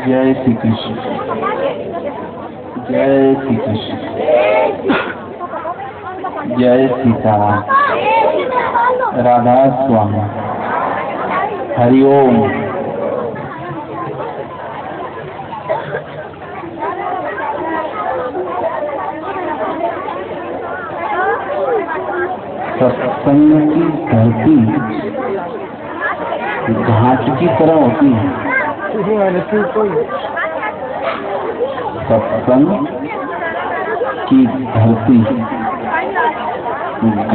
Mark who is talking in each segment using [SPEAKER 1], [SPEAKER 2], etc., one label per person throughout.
[SPEAKER 1] जय श्री कृष्ण, जय श्री कृष्ण, जय सीताराम, राधा स्वामी, हरिओम। सत्संग की धरती घाट की तरह होती है। सत्संग की धरती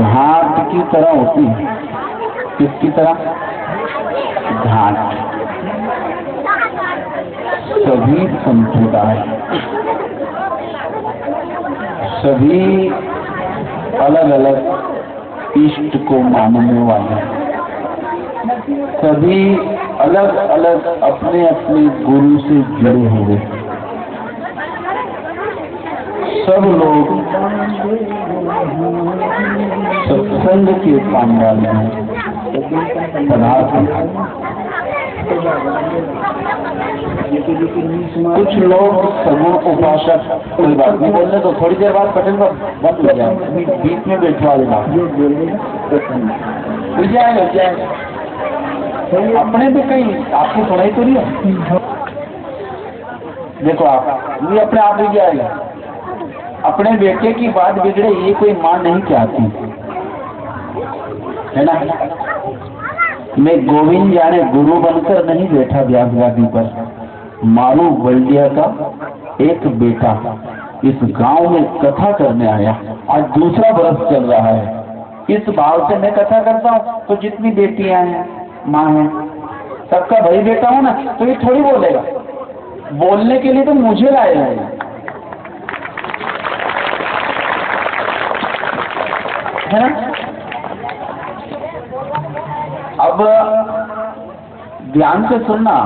[SPEAKER 1] घाट की तरह होती है। किसकी तरह? घाट। सभी संप्रदाय, सभी अलग अलग इष्ट को मानने वाले, सभी अलग अलग अपने अपने गुरु से जुड़े हुए, सब लोग सत्संग के पंडाल में पधारते। कुछ लोग सगुण उपासक, कोई बात नहीं बोलने तो थोड़ी देर बाद पटेल बंद हो जाए, बीच में बैठवा देना, अपने भी कहीं आपको सुनाई तो नहीं है। देखो आप ये अपने आप ही जाएगा। अपने बेटे की बात बिगड़े ये कोई मां नहीं चाहती है ना। मैं गोविंद जाने गुरु बनकर नहीं बैठा व्यास गादी पर। मारू बल्डिया का एक बेटा इस गांव में कथा करने आया, आज दूसरा बरस चल रहा है। इस भाव से मैं कथा करता हूँ तो जितनी बेटियां हैं, माँ है, सबका भाई बेटा हूं ना, तो ये थोड़ी बोलेगा। बोलने के लिए तो मुझे लाए हैं, है ना। अब ध्यान से सुनना।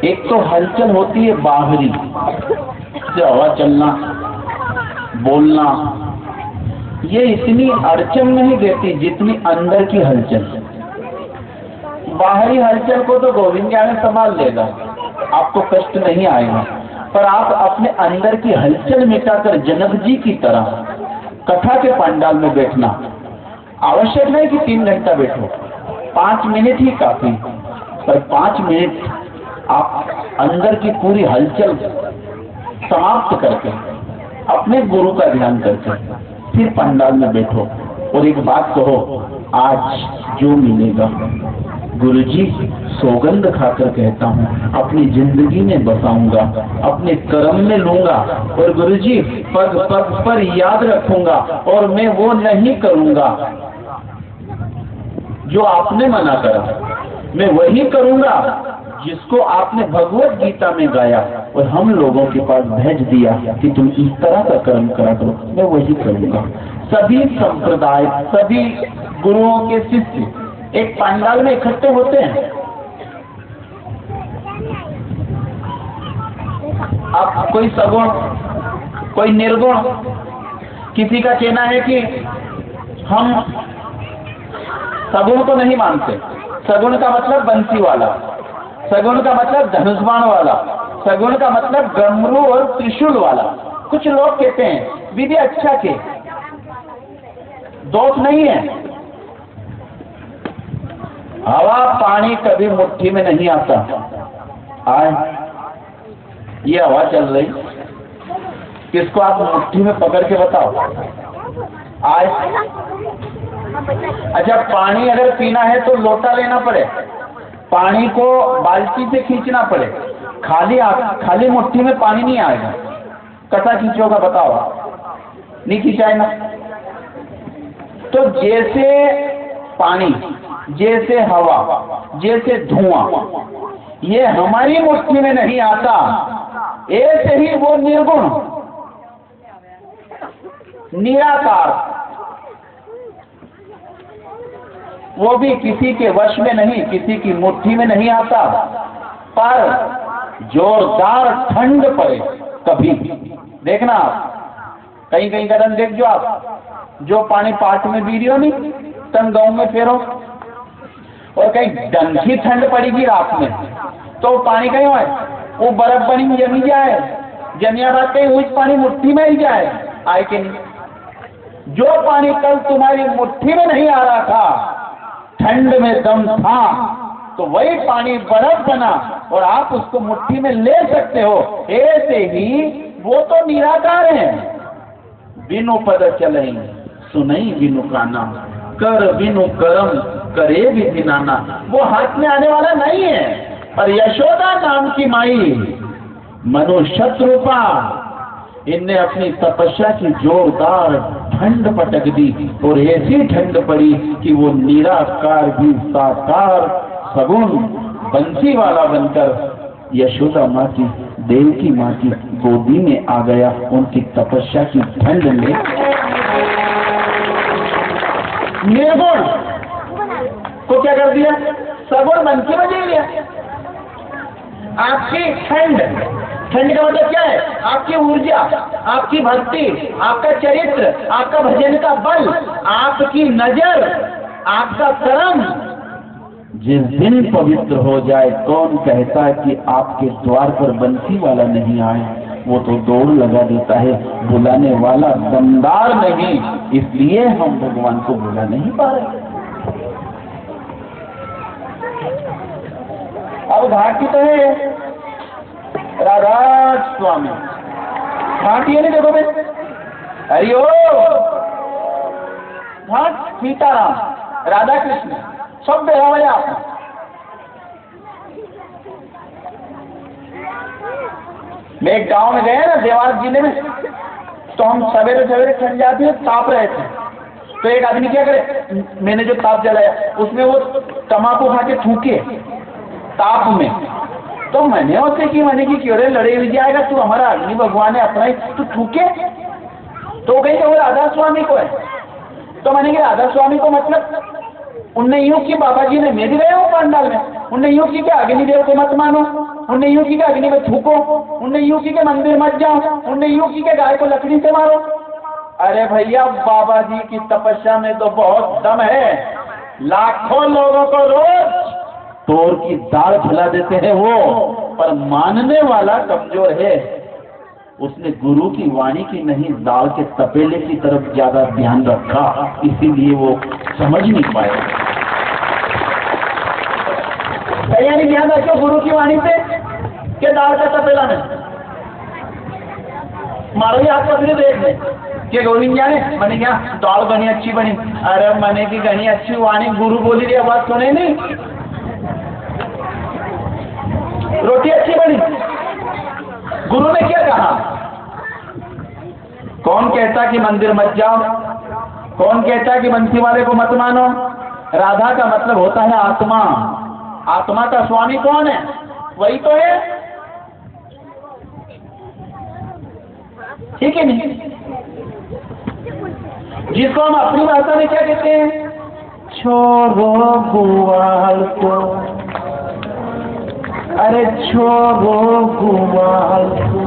[SPEAKER 1] एक तो हलचल होती है बाहरी, से हवा चलना, बोलना, ये इतनी अड़चन नहीं देती जितनी अंदर की हलचल। बाहरी हलचल को तो गोविंद ज्ञान संभाल लेगा, आपको कष्ट नहीं आएगा। पर आप अपने अंदर की हलचल मिटाकर जनक जी की तरह कथा के पंडाल में बैठना। आवश्यक नहीं कि 3 घंटा बैठो, 5 मिनट ही काफी। पर 5 मिनट आप अंदर की पूरी हलचल समाप्त करके अपने गुरु का ध्यान करके फिर पंडाल में बैठो और एक बात कहो, आज जो मिलेगा गुरुजी सौगंध खाकर कहता हूँ अपनी जिंदगी में बसाऊंगा, अपने कर्म में लूंगा और गुरुजी पग पग पर याद रखूंगा और मैं वो नहीं करूंगा जो आपने मना करा। मैं वही करूंगा जिसको आपने भगवत गीता में गाया और हम लोगों के पास भेज दिया कि तुम इस तरह का कर्म करा करो, मैं वही करूंगा। सभी संप्रदाय, सभी गुरुओं के शिष्य एक पंडाल में इकट्ठे होते हैं। अब कोई सगुण, कोई निर्गुण, किसी का कहना है कि हम सगुण को नहीं मानते। सगुण का मतलब बंसी वाला, सगुण का मतलब धनुष्बाण वाला, सगुण का मतलब गमरू और त्रिशूल वाला। कुछ लोग कहते हैं विधि अच्छा के दोष नहीं है। हवा पानी कभी मुट्ठी में नहीं आता। आज ये हवा चल रही, किसको आप मुट्ठी में पकड़ के बताओ। आज अच्छा, पानी अगर पीना है तो लोटा लेना पड़े, पानी को बाल्टी से खींचना पड़े। खाली मुट्ठी में पानी नहीं आएगा। कैसा खींचोगा बताओ, नहीं खींचाएगा। तो जैसे पानी, जैसे हवा, जैसे धुआं, ये हमारी मुट्ठी में नहीं आता, ऐसे ही वो निर्गुण, निराकार, वो भी किसी के वश में नहीं, किसी की मुट्ठी में नहीं आता। पर जोरदार ठंड पड़े कभी, देखना आप कहीं कहीं कदम देख जो आप, जो पानी पाट में बीरियो नहीं तन गाँव में फेरो, और कहीं डंकी ठंड पड़ेगी रात में तो पानी कहीं हो वो बर्फ बनी जमी जाए, जमिया बात कहीं हुई पानी मुट्ठी में ही जाए, आए कि नहीं। जो पानी कल तुम्हारी मुट्ठी में नहीं आ रहा था, ठंड में दम था, तो वही पानी बर्फ बना और आप उसको मुट्ठी में ले सकते हो। ऐसे ही वो तो निराकार है। बिनु पद चले सुनई बिनु काना, कर बिनु करम करे भी बिनाना। वो हाथ में आने वाला नहीं है। और यशोदा नाम की माई मनुष्य रूपा, इनने अपनी तपस्या की जोरदार ठंड पटक दी और ऐसी ठंड पड़ी कि वो निराकार भी साकार सगुण बंसी वाला बनकर यशोदा माँ की, देवकी माँ की गोदी में आ गया। उनकी तपस्या की ठंड में निर्गुण को क्या कर दिया, सगुण बंसी में दे दिया। आपकी ठंड, ठंड का मतलब क्या है, आपकी ऊर्जा, आपकी भक्ति, आपका चरित्र, आपका भजन का बल, आपकी नजर, आपका कर्म जिस दिन पवित्र हो जाए, कौन कहता है कि आपके द्वार पर बंसी वाला नहीं आए। वो तो दौड़ लगा देता है, बुलाने वाला दमदार नहीं, इसलिए हम भगवान को बुला नहीं पा रहे। अब घाटी तो है राधा स्वामी, घाटी है नहीं, देखो भाई, हरिओ घाट सीताराम राधा कृष्ण सब बेरा हुआ आप। मैं एक गांव में गए ना देवास जिले में, तो हम सवेरे सवेरे ठंड जाती है, ताप रहे थे। तो एक आदमी क्या करे, मैंने जो ताप जलाया उसमें वो तम्बाकू खा के थूके ताप में। तो मैंने उससे की मैंने की क्यों रे लड़े हुई जाएगा, तू हमारा अग्नि भगवान है अपना ही, तू थूके। तो कहीं वो राधा स्वामी को है। तो मैंने कहा राधा स्वामी को मतलब उनने यूं की, बाबा जी ने, मैं भी गया हूँ पंडाल में, उनने यूं की के अग्निदेव को मत मानो, उनने यूं की के अग्नि में थूको, उनने यूं की के मंदिर मत जाओ, उनने यूं की के गाय को लकड़ी से मारो। अरे भैया बाबा जी की तपस्या में तो बहुत दम है। लाखों लोगों को रोज तोड़ की दाल खिला देते हैं वो, पर मानने वाला कमजोर है। उसने गुरु की वाणी की नहीं, दाल के तपेले की तरफ ज्यादा ध्यान रखा, इसीलिए वो समझ नहीं पाया। यानी ध्यान रखो गुरु की वाणी से के दाल का तपेला में मारो ही हाथ पकड़े देख ले कि गोविंद जाने मैंने क्या दाल बनी अच्छी बनी, अरे मैंने की घनी अच्छी वाणी गुरु बोली रही आवाज सुने नहीं, रोटी अच्छी बनी, गुरु ने क्या कहा। कौन कहता कि मंदिर मत जाओ, कौन कहता कि बंसी वाले को मत मानो। राधा का मतलब होता है आत्मा, आत्मा का स्वामी कौन है, वही तो है, ठीक है नहीं। जिसको हम अपनी भाषा में क्या कहते हैं, छोड़ो गुआल को, अरे छोड़ो गुआल को,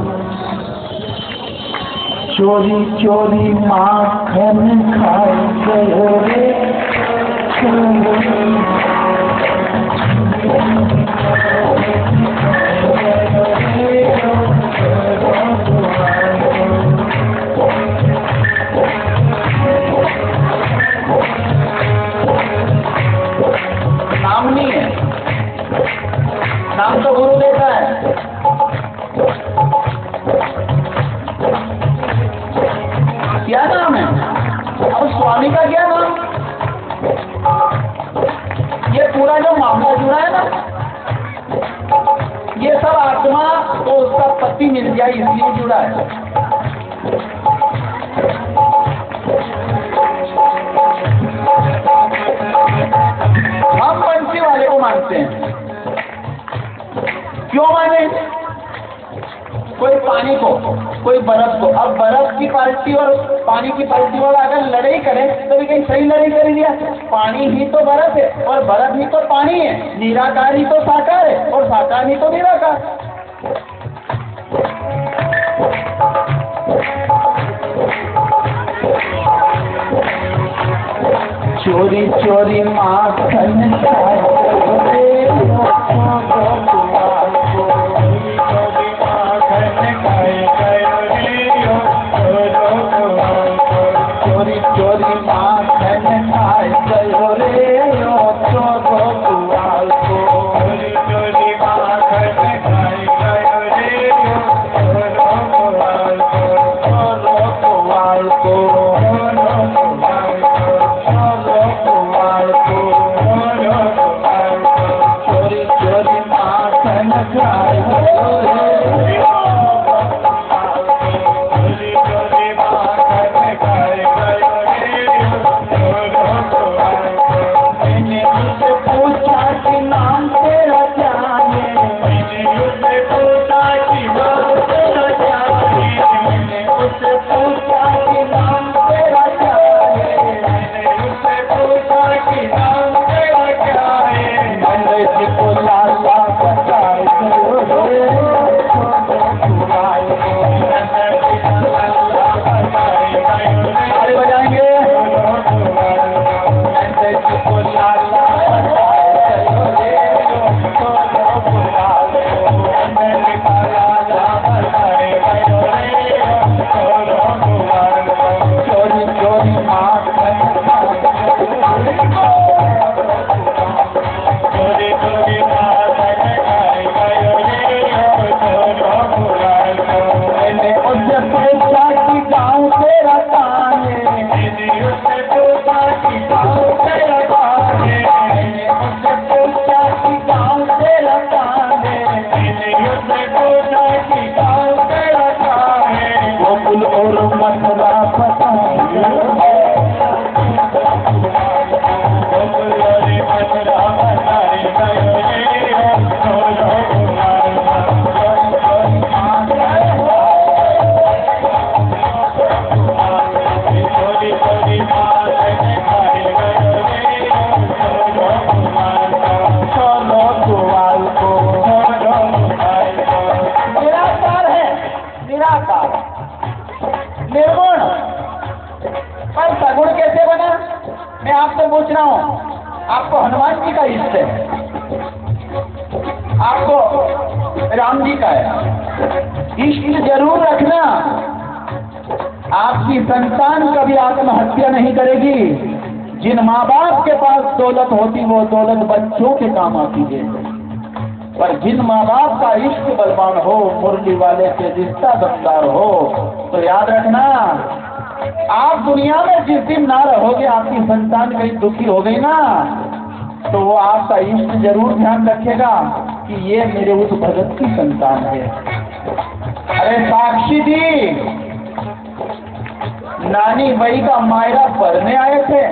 [SPEAKER 1] चोरी चोरी माखन खाए गयो रे, नाम नहीं है, नाम तो गुरु देता है। क्या नाम है, अब स्वामी का क्या नाम। ये पूरा जो मामला जुड़ा है ना, ये सब आत्मा को उसका पति मिल गया इसलिए जुड़ा है। हम बंसी वाले को मानते हैं, क्यों माने, कोई पानी को कोई बर्फ को। अब बर्फ की पार्टी और पानी की पार्टी वाला अगर लड़ाई करे तो भी कहीं सही लड़ाई कर दिया। पानी ही तो बर्फ है और बर्फ ही तो पानी है, निराकार ही तो साकार है और साकार ही तो निराकार। चोरी चोरी माखन खाए रे चोरी चोरी माखन खाए गयो रे ओ चोरो कुआल को चोरी माखन खाए गयो रे ओ चोरो कुआल को चोरी चोरी माखन खाए गयो रे निर्गुण, पर सगुण कैसे बना? मैं आपसे पूछ रहा हूँ। आपको हनुमान जी का इष्ट है, आपको राम जी का है, इष्ट जरूर रखना। आपकी संतान कभी आत्महत्या नहीं करेगी। जिन माँ बाप के पास दौलत होती वो दौलत बच्चों के काम आती है, पर जिन माँ बाप का इश्क बलवान हो, मुरली वाले से रिश्ता दमदार हो, तो याद रखना आप दुनिया में जिस दिन ना रहोगे, आपकी संतान कहीं दुखी हो गई ना, तो वो आपका इष्ट जरूर ध्यान रखेगा कि ये मेरे उस भगत की संतान है। अरे साक्षी जी, नानी वही का मायरा भरने आए थे,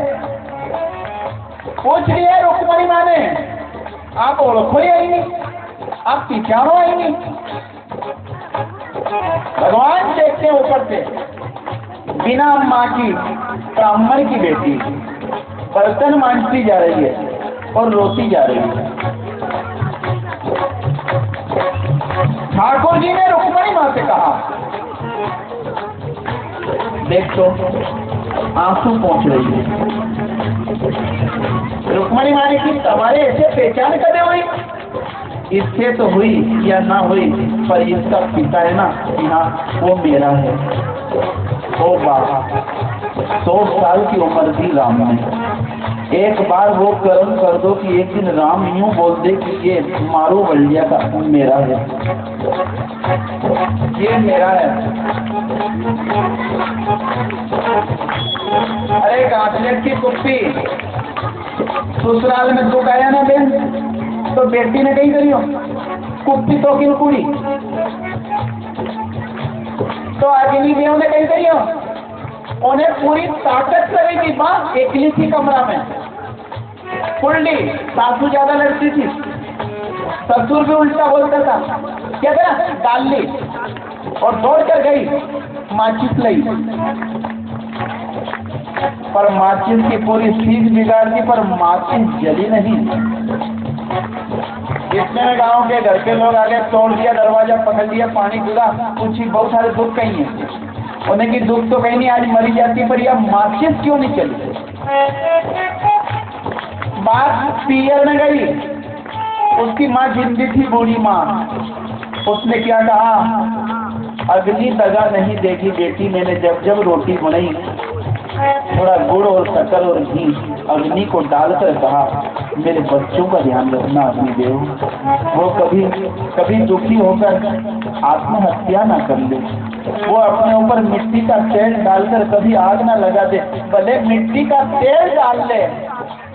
[SPEAKER 1] पूछ लिया रुक्मणी माँ ने, आप ओळखो ही आई नहीं, आप पहचानो आई नहीं। भगवान देखते हैं ऊपर से, बिना माँ की ब्राह्मण की बेटी बर्तन मांजती जा रही है और रोती जा रही है। ठाकुर जी ने रुक्मणी माँ से कहा, देख तो आंसू पहुंच रही है। रुक्मणी माँ ने की तुम्हारे ऐसे पहचान करे हुई, इससे तो हुई या ना हुई, पर इसका पिता है ना, यहाँ वो मेरा है। ओ बाबा, 100 साल की उम्र थी राम ने, एक बार वो कर्म कर दो कि एक दिन राम यूं बोल दे कि ये मारो बलिया का मेरा है, ये मेरा है। अरे गांठलेट की कुप्पी ससुराल में दुख आया ना बहन, तो बेटी ने कहीं करियो कुप्पी तो की कुड़ी, तो अगली देव ने कहीं करियो, उन्हें पूरी ताकत लगेगी। बात एकली थी कमरा में, फुल्ली, सासू ज्यादा लड़ती थी, ससुर भी उल्टा बोलता था, क्या था डाल ली और दौड़ कर गई माचिस लाई, पर माचिस की पूरी सीख बिगाड़ दी, पर माचिस जली नहीं। जितने गांव के घर के लोग आगे तोड़ दिया, दरवाजा पकड़ लिया, पानी खुला, पूछी बहुत सारे दुख कहीं है, उन्हें की दुख तो कहीं नहीं, आज मरी जाती, पर यह माचिस क्यों नहीं चली? बात पियर में गई। उसकी माँ जिंदी थी, बूढ़ी माँ। उसने क्या कहा, अग्नि दगा नहीं देगी बेटी। मैंने जब जब रोटी बनाई, थोड़ा गुड़ और शक्कर और घी अग्नि को डालकर कहा, मेरे बच्चों का ध्यान रखना अग्निदेव, वो कभी कभी दुखी होकर आत्महत्या ना कर ले, वो अपने ऊपर मिट्टी का तेल डालकर कभी आग ना लगा दे, भले मिट्टी का तेल डाल ले।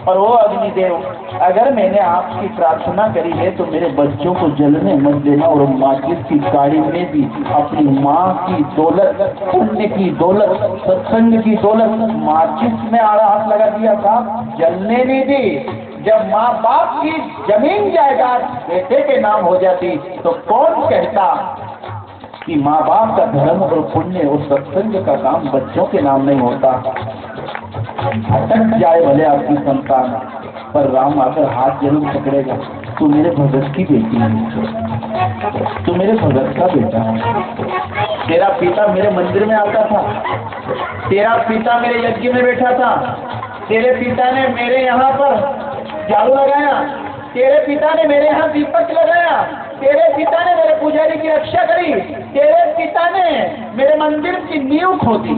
[SPEAKER 1] और वो अग्निदेव, अगर मैंने आपकी प्रार्थना करी है तो मेरे बच्चों को जलने मत देना। और माचिस की गाड़ी में भी अपनी माँ की दौलत, पुण्य की दौलत, सत्संग की दौलत माचिस में आड़ा हाथ लगा दिया था, जलने नहीं दी। जब माँ बाप की जमीन जायदाद बेटे के नाम हो जाती तो कौन कहता कि माँ बाप का धर्म और पुण्य और सत्संग का काम बच्चों के नाम नहीं होता। भटक जाए भले आपकी संतान, पर राम आकर हाथ जरूर पकड़ेगा, तू मेरे भगत की बेटी है, तू मेरे भगत का बेटा है। तेरा पिता मेरे मंदिर में आता था, तेरा पिता मेरे यज्ञ में बैठा था, तेरे पिता ने मेरे यहाँ पर झाड़ू लगाया, तेरे पिता ने मेरे यहाँ दीपक लगाया, तेरे पिता ने मेरे पुजारी की रक्षा करी, तेरे पिता ने मेरे मंदिर की नींव खोदी,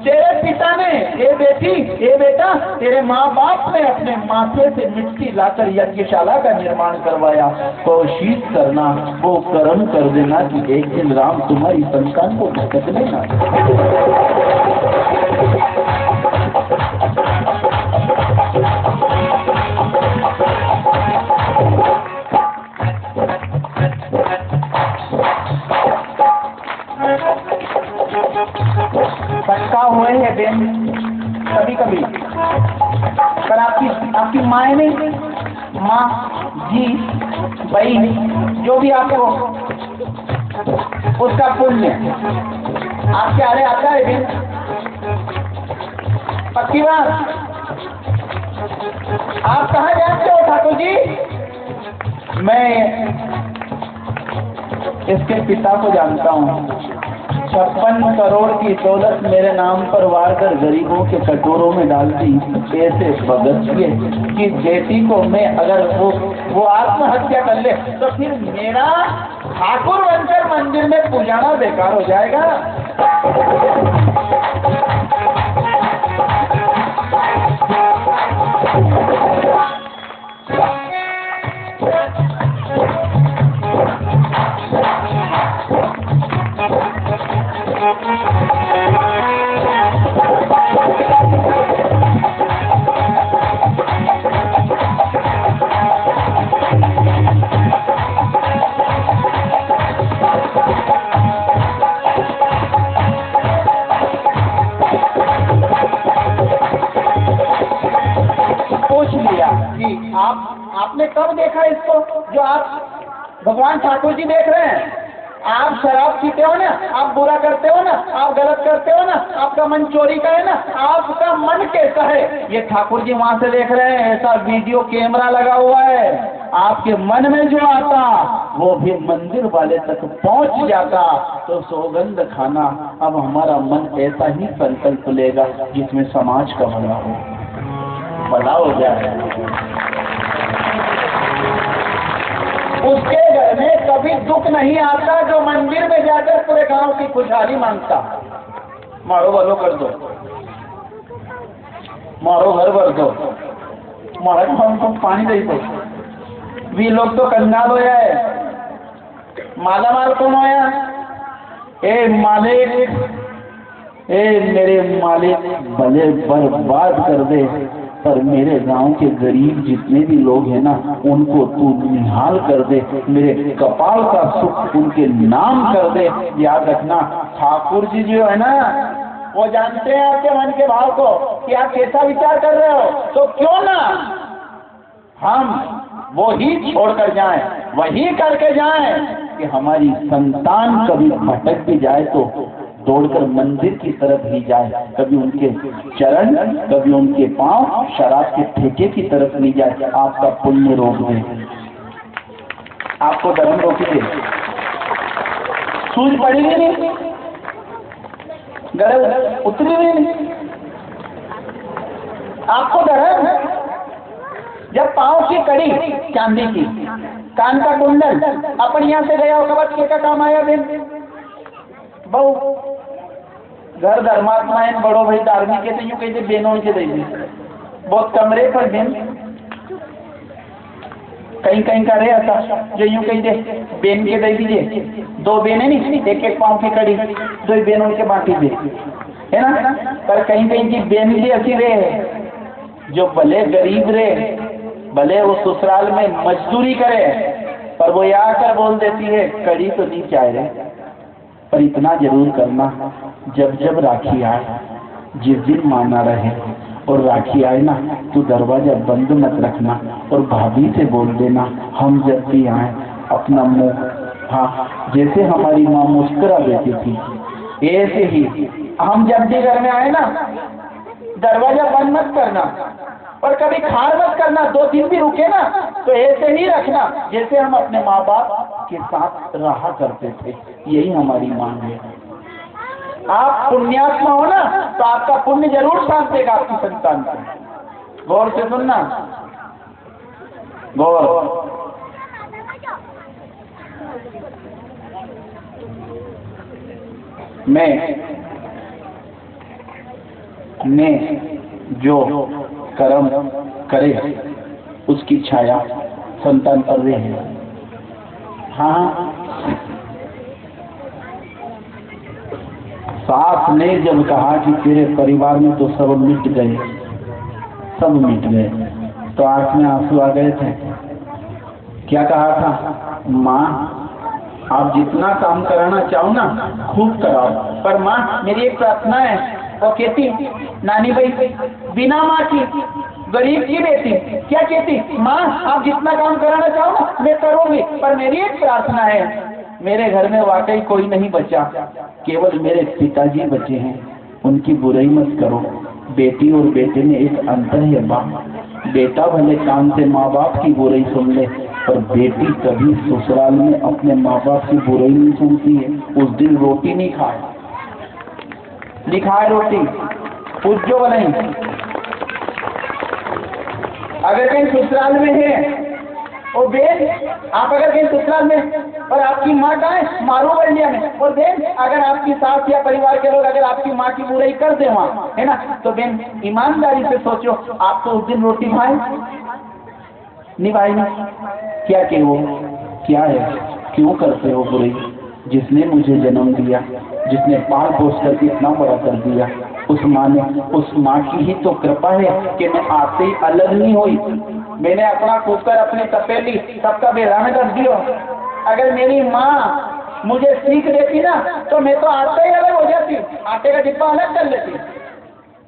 [SPEAKER 1] तेरे पिता ने, ए बेटी, ए बेटा, तेरे माँ बाप ने अपने माथे से मिट्टी लाकर यज्ञशाला का निर्माण करवाया। कोशिश करना, वो कर्म कर देना कि एक दिन राम तुम्हारी संतान को भटकने ना। भटका हुए हैं बेन कभी कभी, पर आपकी माँ नहीं, माँ जी बहन जो भी आपको उसका पुण्य आपके आने आता है बेन। पक्की बात। आप कहाँ जानते हो ठाकुर जी? मैं इसके पिता को जानता हूँ। 56 करोड़ की दौलत मेरे नाम पर वार कर गरीबों के कटोरों में डालती ऐसे भगत किए कि बेटी को मैं, अगर वो आत्महत्या कर ले तो फिर मेरा ठाकुर बनकर मंदिर में पूजाना बेकार हो जाएगा। आपने कब देखा इसको जो आप भगवान ठाकुर जी देख रहे हैं? आप शराब पीते हो ना, आप बुरा करते हो ना, आप गलत करते हो ना, आपका मन चोरी का है ना, आपका मन कैसा है ये ठाकुर जी वहां से देख रहे हैं। ऐसा वीडियो कैमरा लगा हुआ है, आपके मन में जो आता वो भी मंदिर वाले तक पहुंच जाता। तो सौगंध खाना, अब हमारा मन ऐसा ही संकल्प लेगा जिसमें समाज का भला हो, भला हो जाए। उसके घर में कभी दुख नहीं आता जो मंदिर में जाकर पूरे गांव की खुशहाली मांगता। मारो भलो कर दो, मारो घर भर दो, मारा हमको पानी दे दो। वी लोग तो कंगाल हो जाए, माला माल कौन होया? ए मालिक, ए मेरे मालिक, भले बर्बाद कर दे, पर मेरे गांव के गरीब जितने भी लोग हैं ना, उनको तू निहाल कर दे, मेरे कपाल का सुख उनके नाम कर दे। याद रखना, ठाकुर जी जो है ना, वो जानते हैं आपके मन के भाव को कि आप कैसा विचार कर रहे हो। तो क्यों ना हम वो ही छोड़कर जाएं, वही करके जाएं कि हमारी संतान कभी भटक भी जाए तो दौड़कर मंदिर की तरफ ही जाए, कभी उनके चरण, कभी उनके पांव शराब के ठेके की तरफ नहीं जाए। आपका पुण्य रोक दे, आपको धर्म रोक दे, सूझ पड़ेगी नहीं, गरज उतरी नहीं, आपको धर्म जब पाँव की कड़ी चांदी की, कान का कुंडल अपन यहाँ से गया होगा, के का काम आया बेन बहु घर धर्मात्मा है, बड़ो भाई धार्मिक के तो यूँ कहते बेनों के देंगे बहुत कमरे पर बेन कहीं कहीं का रहे था जो यूँ कहते बेन के दे दीजिए, दो बेने नहीं, एक एक पाँव की कड़ी, दो बेनों के बांटी दे, है ना। पर कहीं कहीं की बेन भी ऐसी रहे जो भले गरीब रहे, भले वो ससुराल में मजदूरी करे, पर वो यहाँ आकर बोल देती है कड़ी तो नहीं चाह रहे, पर इतना जरूर करना जब जब राखी आए, जिस दिन माना रहे और राखी आए ना तो दरवाजा बंद मत रखना और भाभी से बोल देना हम जब भी आए अपना मुंह, हाँ जैसे हमारी माँ मुस्कुरा देती थी ऐसे ही हम जब भी घर में आए ना दरवाजा बंद मत करना और कभी खार मत करना, 2 दिन भी रुके ना तो ऐसे ही रखना जैसे हम अपने माँ बाप के साथ रहा करते थे। यही हमारी मांग है। आप पुण्यात्मा हो ना तो आपका पुण्य जरूर साथ देगा आपकी संतान को। गौर से सुनना, गौर। मैं जो कर्म करे उसकी छाया संतान पर रहे हैं। हाँ, सास ने जब कहा कि तेरे परिवार में तो सब मिट गए, सब मिट गए, तो आंख में आंसू आ गए थे। क्या कहा था? माँ आप जितना काम कराना चाहो ना खूब कराओ, पर माँ मेरी एक प्रार्थना है। वो कहती नानी भाई बिना माँ की गरीब की बेटी क्या कहती, माँ आप जितना काम कराना चाहो ना मैं करूँगी, पर मेरी एक प्रार्थना है, मेरे घर में वाकई कोई नहीं बचा, केवल मेरे पिताजी बचे हैं, उनकी बुराई मत करो। बेटी और बेटे में एक अंतर है बाप, बेटा भले काम से माँ बाप की बुराई सुन ले, पर बेटी कभी ससुराल में अपने माँ बाप की बुराई नहीं सुनती है। उस दिन रोटी नहीं खाए, लिखाए रोटी पूजो नहीं। अगर कहीं ससुराल में है और बेन, आप अगर कहीं ससुराल में और आपकी माँ का है मारू बंडिया में, और बेन अगर आपकी सास या परिवार के लोग अगर आपकी माँ की बुराई कर दे वहाँ, है ना, तो बेन ईमानदारी से सोचो आप तो उस दिन रोटी खाए निभाई नहीं। क्या कि वो क्या है, क्यों करते हो बुराई? जिसने मुझे जन्म दिया, जिसने पाल पोस करके इतना बड़ा कर दिया, उस माँ ने, उस माँ की ही तो कृपा है कि मैं आते ही अलग नहीं हुई। मैंने अपना कुकर अपनी तपेली सबका बेरान कर दिया। अगर मेरी माँ मुझे सीख देती ना तो मैं तो आते ही अलग हो जाती, आटे का डिब्बा अलग कर लेती,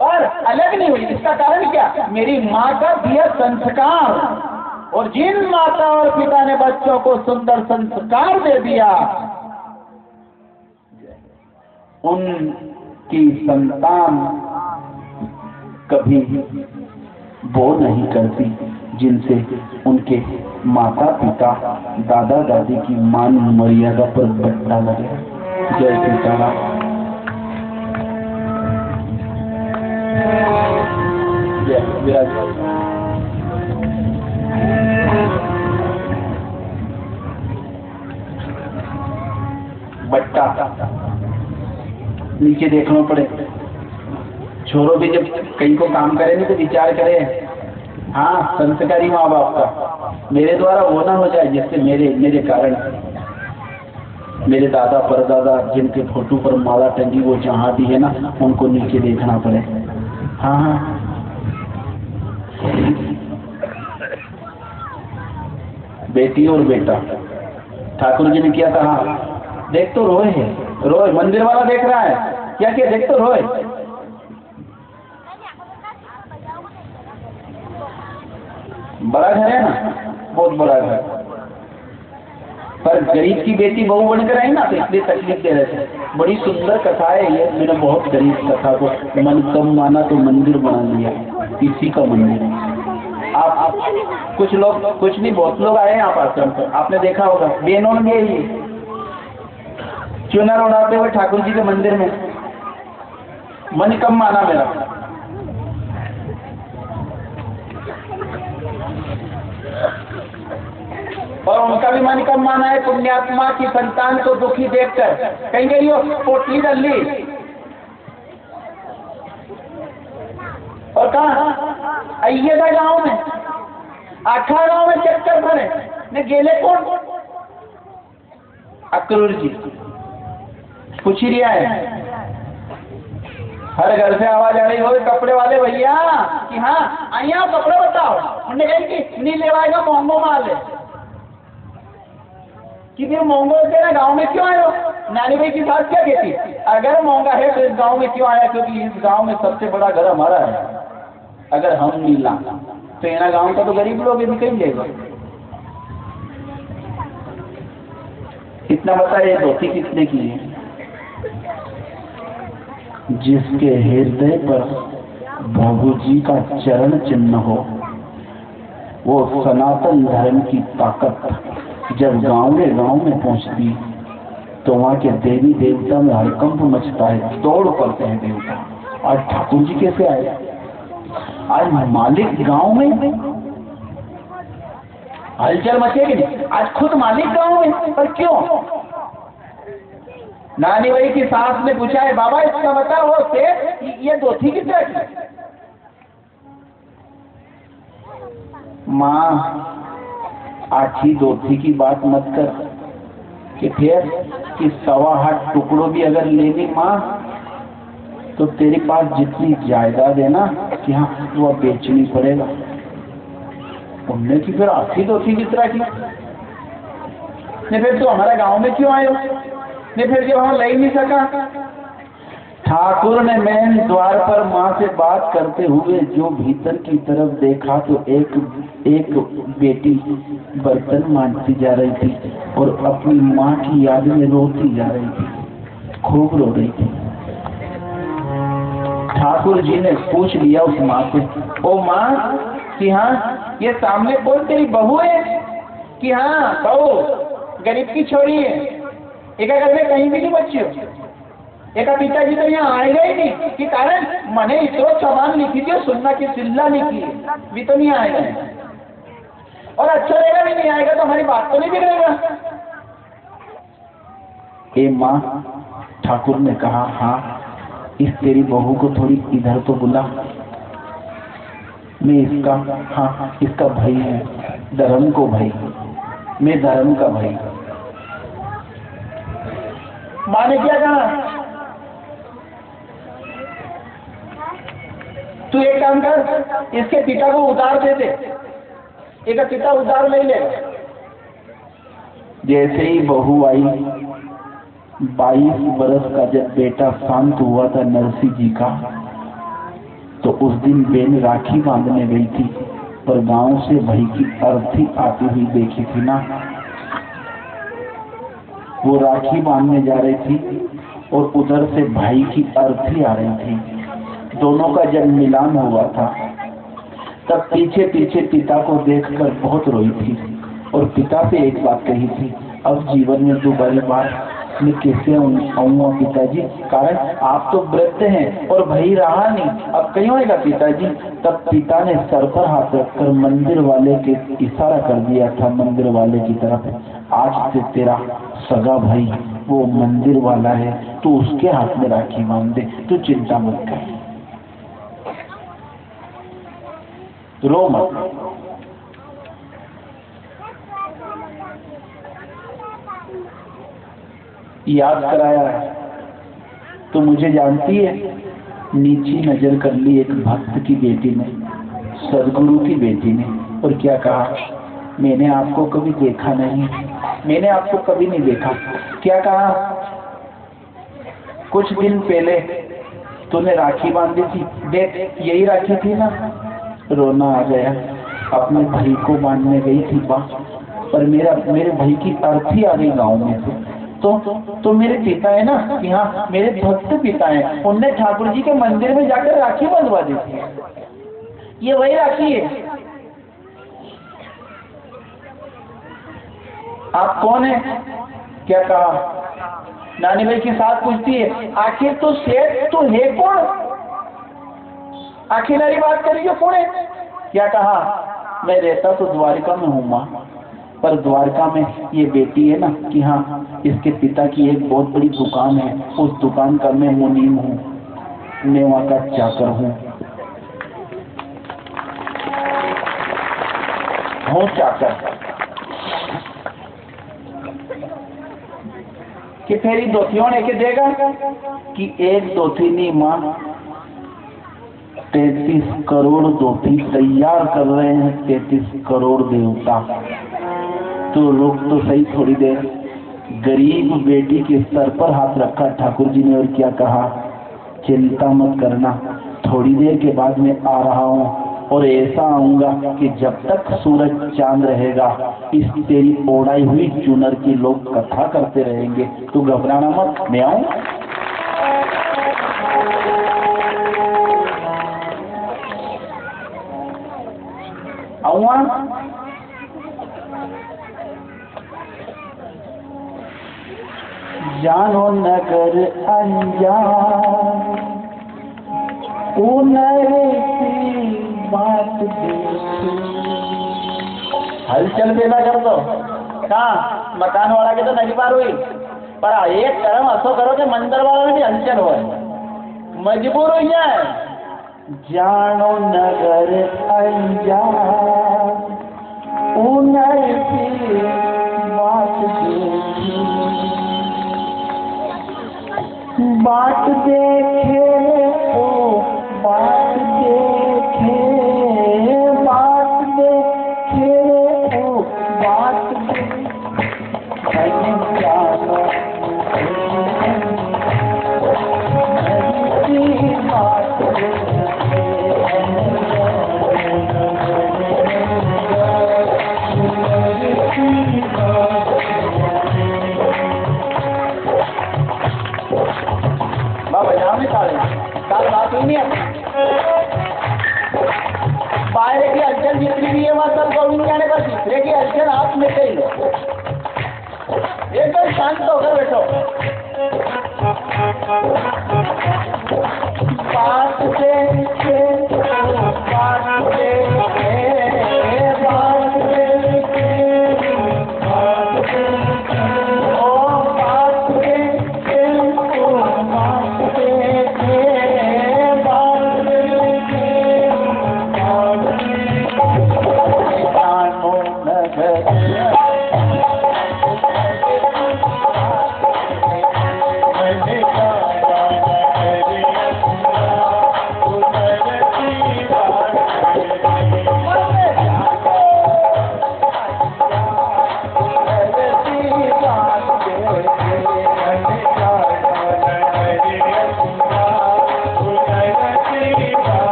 [SPEAKER 1] और अलग नहीं हुई। इसका कारण क्या? मेरी माँ का दिया संस्कार। और जिन माता और पिता ने बच्चों को सुंदर संस्कार दे दिया, उनकी संतान कभी वो नहीं करती जिनसे उनके माता पिता दादा दादी की मान मर्यादा पर बट्टा लगे। जय सीताराम। बट्टा नीचे देखना पड़े। छोरो भी जब कहीं को काम करे नहीं तो विचार करे, हाँ संस्कारी माँ बाप का मेरे द्वारा वो ना हो जाए जिससे मेरे कारण मेरे दादा परदादा जिनके फोटो पर माला टंगी वो जहाँ भी है ना उनको नीचे देखना पड़े। हाँ हाँ, बेटी और बेटा ठाकुर जी ने किया कहा, देख तो रोए है, रोए मंदिर वाला देख रहा है, क्या क्या देख तो रोए। बड़ा घर है ना, बहुत बड़ा घर, पर गरीब की बेटी बहू बनकर आई ना तो इसलिए तकलीफ दे रहे थे। बड़ी सुंदर कथा है ये, मैंने बहुत गरीब कथा को मन कम माना तो मंदिर बना लिया, इसी का मंदिर। आप कुछ लोग, कुछ नहीं बहुत लोग आए यहाँ पर आश्रम पर, आपने देखा होगा बेनों में ही चुनर उड़ाते हुए ठाकुर जी के मंदिर में। मन कम माना मेरा। और उनका भी मन कम माना है। पुण्यात्मा की संतान को दुखी देखकर कहेंगे यो पोटली डल्ली। और कहा आइए था गांव में, आखा गांव में चक्कर भरे ने गेले कौन? अक्रूर जी पूछ ही रिया है। हर घर से आवाज आ रही हो कपड़े वाले भैया कि हाँ आइए आप कपड़े बताओ। उन्होंने कहा कि नहीं लेवाएगा, मोंगो माल है। कि फिर मोंगो से ना गांव में क्यों आए हो? नानी भाई की बात क्या कहती, अगर मोंगा है तो इस गांव में क्यों आया? क्योंकि इस गांव में सबसे बड़ा घर हमारा है। अगर हम नहीं ला तो यहाँ गांव का तो गरीब लोग भी कहीं लेगा। इतना बताइए धोती कितने की है? जिसके हृदय पर प्रभु जी का चरण चिन्ह हो, वो सनातन धर्म की ताकत जब गांव में पहुंचती तो वहां के देवी देवता में हड़कंप मचता है, दौड़ पड़ते हैं देवता। आज ठाकुर जी कैसे आए? आज मालिक गांव में हलचल मचेगी नहीं। आज खुद मालिक गांव में, पर क्यों? नानी भाई की सास ने पूछा है बाबा इसका बताओ से ये धोती किस तरह की? माँ आठी धोती की बात मत कर कि फिर कि 1.25 टुकड़ों भी अगर लेनी माँ तो तेरे पास जितनी जायदाद है ना कि हाँ वो बेचनी पड़ेगा। उनने की फिर आठी धोती किस तरह की? नहीं फिर तो हमारा गांव में क्यों आए हो? नहीं फिर जब हम ले ही नहीं सका। ठाकुर ने मेन द्वार पर माँ से बात करते हुए जो भीतर की तरफ देखा तो एक बेटी बर्तन मांजती जा रही थी और अपनी माँ की याद में रोती जा रही थी, खूब रो रही थी। ठाकुर जी ने पूछ लिया उस माँ से, ओ माँ कि हाँ ये सामने कौन तेरी बहू है? कि हाँ बहू गरीब की छोरी है, एक घर में कहीं भी नहीं बच्ची हो। एक पिताजी तो यहाँ आएगा ही नहीं कि कारण मैंने इतना सामान लिखी थी और सुनना की चिल्ला लिखी है, भी तो नहीं आएगा और अच्छा रहेगा भी नहीं आएगा तो हमारी बात तो नहीं बिगड़ेगा। ए माँ, ठाकुर ने कहा हाँ इस तेरी बहू को थोड़ी इधर तो बुला, मैं इसका हाँ इसका भाई है, धर्म को भाई, मैं धर्म का भाई। माँ ने क्या कहा, तू एक काम कर इसके पिता को उधार दे दे, एक पिता उधार ले ले। जैसे ही बहू आई 22 बरस का जब बेटा शांत हुआ था नरसिंह जी का, तो उस दिन बेन राखी बांधने गई थी पर गांव से भाई की अर्थी आती हुई देखी थी ना, वो राखी बांधने जा रही थी और उधर से भाई की अर्थी आ रही थी। दोनों का जब मिलान हुआ था तब पीछे पीछे पिता को देखकर बहुत रोई थी और पिता से एक बात कही थी, अब जीवन में दोबारी बार मैं कैसे आऊंगा पिताजी, कारण आप तो वृद्ध हैं और भाई रहा नहीं, अब कहीं होएगा पिताजी। तब पिता ने सर पर हाथ रखकर मंदिर वाले के इशारा कर दिया था, मंदिर वाले की तरफ, आज से तेरा सगा भाई वो मंदिर वाला है, तू उसके हाथ में राखी बांध दे, तू चिंता मत कर, रो मत। याद कराया है तो मुझे जानती है, नीची नजर कर ली एक भक्त की बेटी ने, सदगुरु की बेटी ने, और क्या कहा, मैंने आपको कभी देखा नहीं, मैंने आपको कभी नहीं देखा। क्या कहा, कुछ दिन पहले तूने राखी बांधी थी, देख यही राखी थी ना। रोना आ गया, अपने भाई को बांधने गई थी पर मेरे भाई की अर्थी आ गई गांव में से, तो मेरे पिता है ना कि हाँ मेरे भक्त पिता हैं, उनने ठाकुर जी के मंदिर में जाकर राखी बंधवा दी थी, ये वही राखी है। आप कौन है? क्या कहा, नानी भाई के साथ पूछती है, आखिर तो सेठ तो है कौन, आखिर नारी बात करी जो कौन है? क्या कहा, मैं रहता तो द्वारिका में हूँ माँ, पर द्वारका में ये बेटी है ना कि हाँ इसके पिता की एक बहुत बड़ी दुकान है, उस दुकान का मैं मुनीम हूँ, मैं वहाँ का चाकर हूँ चाकर। कि फेरी दोथियों ने के देगा कि एक दोथी नहीं माँ, 33 करोड़ दोथी तैयार कर रहे हैं, 33 करोड़ देवता। तो रुक तो सही थोड़ी देर। गरीब बेटी के सर पर हाथ रखा ठाकुर जी ने और क्या कहा, चिंता मत करना, थोड़ी देर के बाद मैं आ रहा हूँ और ऐसा आऊंगा कि जब तक सूरज चांद रहेगा इस तेरी ओढ़ाई हुई चुनर की लोग कथा करते रहेंगे, तू घबराना मत, मैं आऊं। आऊंगा जानो नगर अंजान बात हलचल पैदा कर दो। कहाँ मकान वाला के तो नहीं पार हुई, पर एक कर्म असो करो कि मंदिर वाला में भी हलचल हो, मजबूर हो जाए। जानो नगर अंजान बात देखे ओ बात देखे बात देखे ओ बात बाहर की हलचल जितनी भी है वह सब गोविंद जाने पर, तीसरे की हलचल आप में से ही लो, एकदम शांत होकर बैठो। बात से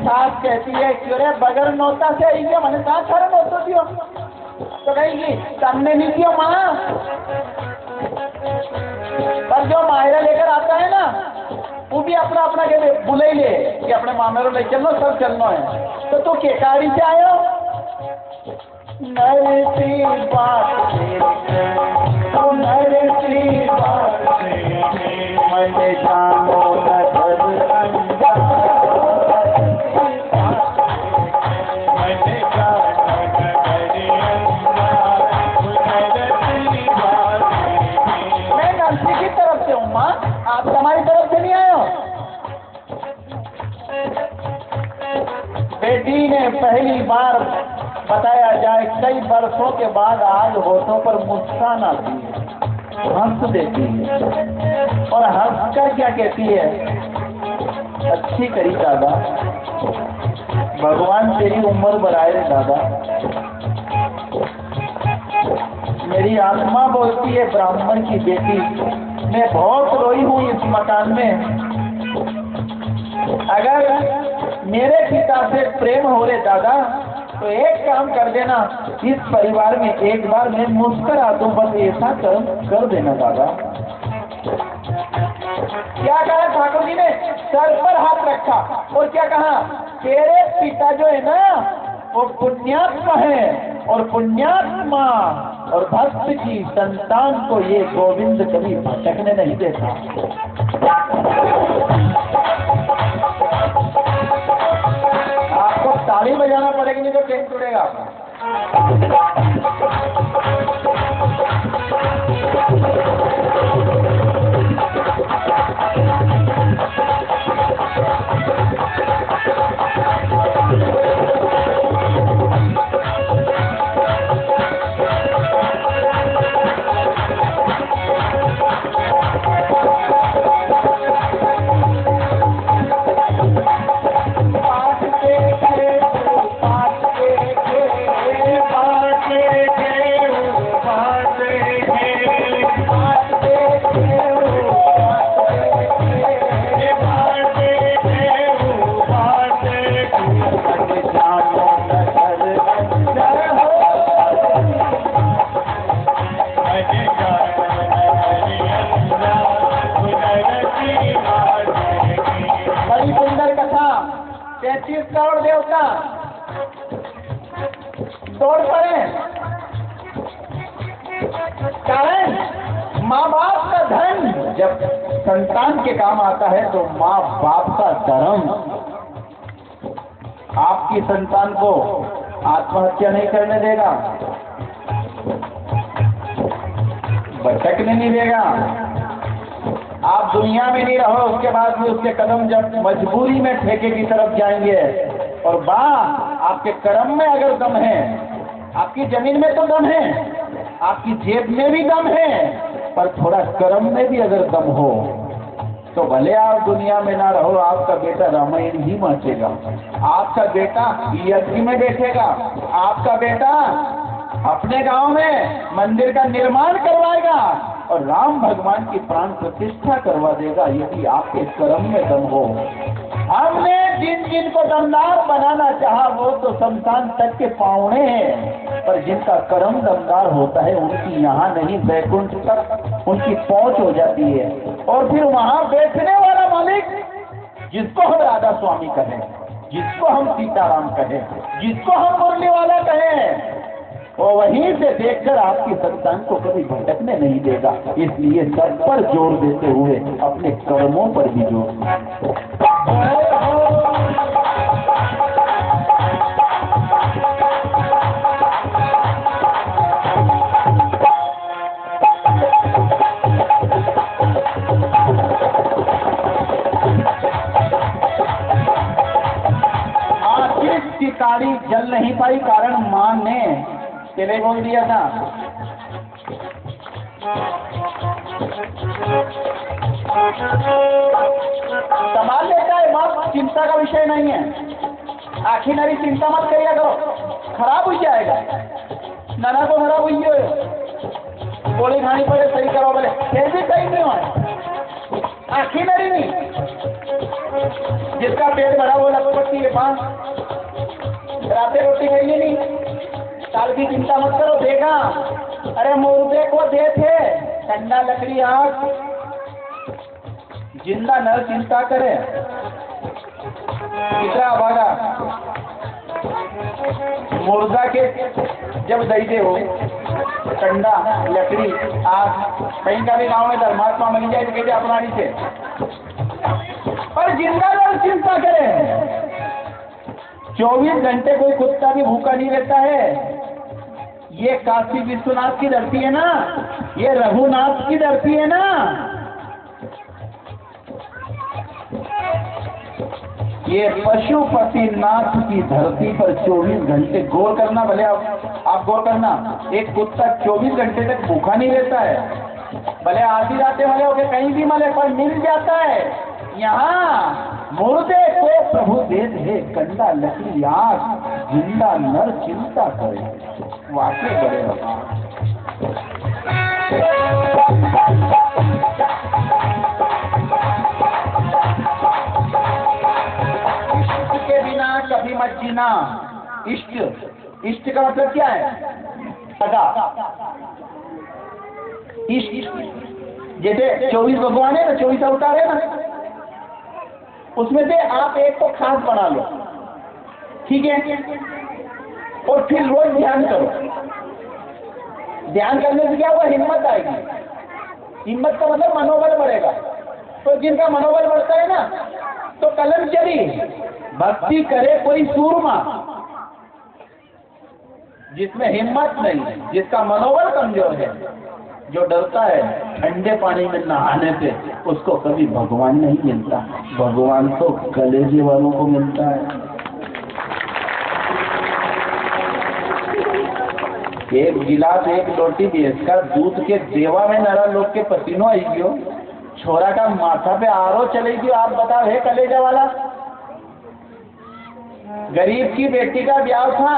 [SPEAKER 1] बात कहती है क्यों बगैर नोता से आई गया, मैंने कहा सारा नोतो दियो तो कहेगी सामने नहीं दियो माँ। पर जो मायरा लेकर आता है ना वो भी अपना अपना के बुले ले कि अपने मामेरो ले चलो, सब चलना है। तो तू केकारी से आयो नरसी बात तो नरसी बात मैंने जानो आप हमारी तरफ से नहीं आए हो। बेटी ने पहली बार बताया जाए, कई बार बरसों के बाद आज होठों पर मुस्कान आती है, हंस देती है और हंसकर क्या कहती है, अच्छी करी दादा, भगवान तेरी उम्र बढ़ाए रे दादा। मेरी आत्मा बोलती है, ब्राह्मण की बेटी, मैं बहुत रोई हूँ इस मकान में, अगर मेरे पिता से प्रेम हो रे दादा तो एक काम कर देना, इस परिवार में एक बार मैं मुस्कुरा दूं, बस ऐसा कर देना दादा। क्या कहा ठाकुर जी ने, सर पर हाथ रखा और क्या कहा, तेरे पिता जो है ना वो पुण्यात्मा है और पुण्यात्मा और भक्त की संतान को ये गोविंद कभी भटकने नहीं देता। आपको ताली बजाना पड़ेगी, नहीं तो टेंट टूटेगा आपका। करोड़ देवता दौड़ पड़े, कारण माँ बाप का धन जब संतान के काम आता है तो माँ बाप का धर्म। आपकी संतान को आत्महत्या नहीं करने देगा, भटकने नहीं देगा, आप दुनिया में नहीं रहो, उसके बाद में उसके कदम जब मजबूरी में ठेके की तरफ जाएंगे। और आपके कर्म में अगर दम है, आपकी जमीन में तो दम है, आपकी जेब में भी दम है, पर थोड़ा कर्म में भी अगर दम हो तो भले आप दुनिया में ना रहो, आपका बेटा रामायण ही माचेगा, आपका बेटा यज्ञ में बैठेगा, आपका बेटा अपने गांव में मंदिर का निर्माण करवाएगा और राम भगवान की प्राण प्रतिष्ठा करवा देगा, यदि आपके कर्म में दम हो। हमने जिन जिन को दमदार बनाना चाहा वो तो शमशान तक के पावने हैं, पर जिनका कर्म दमदार होता है उनकी यहाँ नहीं वैकुंठ तक उनकी पहुंच हो जाती है। और फिर वहां बैठने वाला मालिक, जिसको हम राधा स्वामी कहें, जिसको हम सीताराम कहें, जिसको हम मुरली वाला कहें, वो वहीं से देखकर आपकी संतान को कभी भटकने नहीं देगा। इसलिए सब पर जोर देते हुए अपने कर्मों पर भी जोर। आखिर की ताड़ी जल नहीं पाई, कारण मां ने पहले बोल दिया था। संभाल लेता है बाप, चिंता का विषय नहीं है। आखिर नरी चिंता मत करिया करो, खराब हो जाएगा। नाना को खराब हुई हो, गोली खानी पड़े सही करो, बोले फिर भी सही नहीं हो। आखिर नरी नहीं, जिसका पेट भरा वो लखपति के पास रातें रोटी खाइए नहीं। साल की चिंता मत करो, देगा। अरे मुर्दे को दे थे ठंडा लकड़ी आग, जिंदा नर चिंता करे। कितना भागा मुर्दा के जब दईते हो ठंडा लकड़ी आग, कहीं का भी गाँव में धर्मात्मा बनी जाए तो कहते अपनानी से, पर जिंदा नर चिंता करे। 24 घंटे कोई कुत्ता भी भूखा नहीं रहता है। ये काशी विश्वनाथ की धरती है ना, ये रघुनाथ की धरती है ना, ये पशुपतिनाथ की धरती पर 24 घंटे गौर करना, भले आप गौर करना, एक कुत्ता 24 घंटे तक भूखा नहीं रहता है, भले आधी रातें मले होके कहीं भी मले पर मिल जाता है। यहाँ मुर्दे को प्रभु देत है कंडा लकड़ी आग, जिंदा नर चिंता करे, वाकई बड़े के बिना कभी मत जीना। इष्ट का मतलब क्या है? सगा। इष्ट जैसे 24 भगवान है ना, 24 अवतार है ना, उसमें से आप एक को खास बना लो, ठीक है, और फिर रोज ध्यान करो। ध्यान करने से क्या हुआ? हिम्मत आएगी। हिम्मत का मतलब मनोबल बढ़ेगा। तो जिनका मनोबल बढ़ता है ना, तो कलम चली भक्ति करे कोई सूरमा, जिसमें हिम्मत नहीं, जिसका मनोबल कमजोर है, जो डरता है ठंडे पानी में नहाने से, उसको कभी भगवान नहीं मिलता। भगवान तो कलेजे वालों को मिलता है। एक गिलास एक लोटी बेच का दूध के देवा में नरा लोग के पसीनो आई गयो, छोरा का माथा पे आरो चले गयो। आप बताओ, हे कलेजा वाला। गरीब की बेटी का ब्याह था,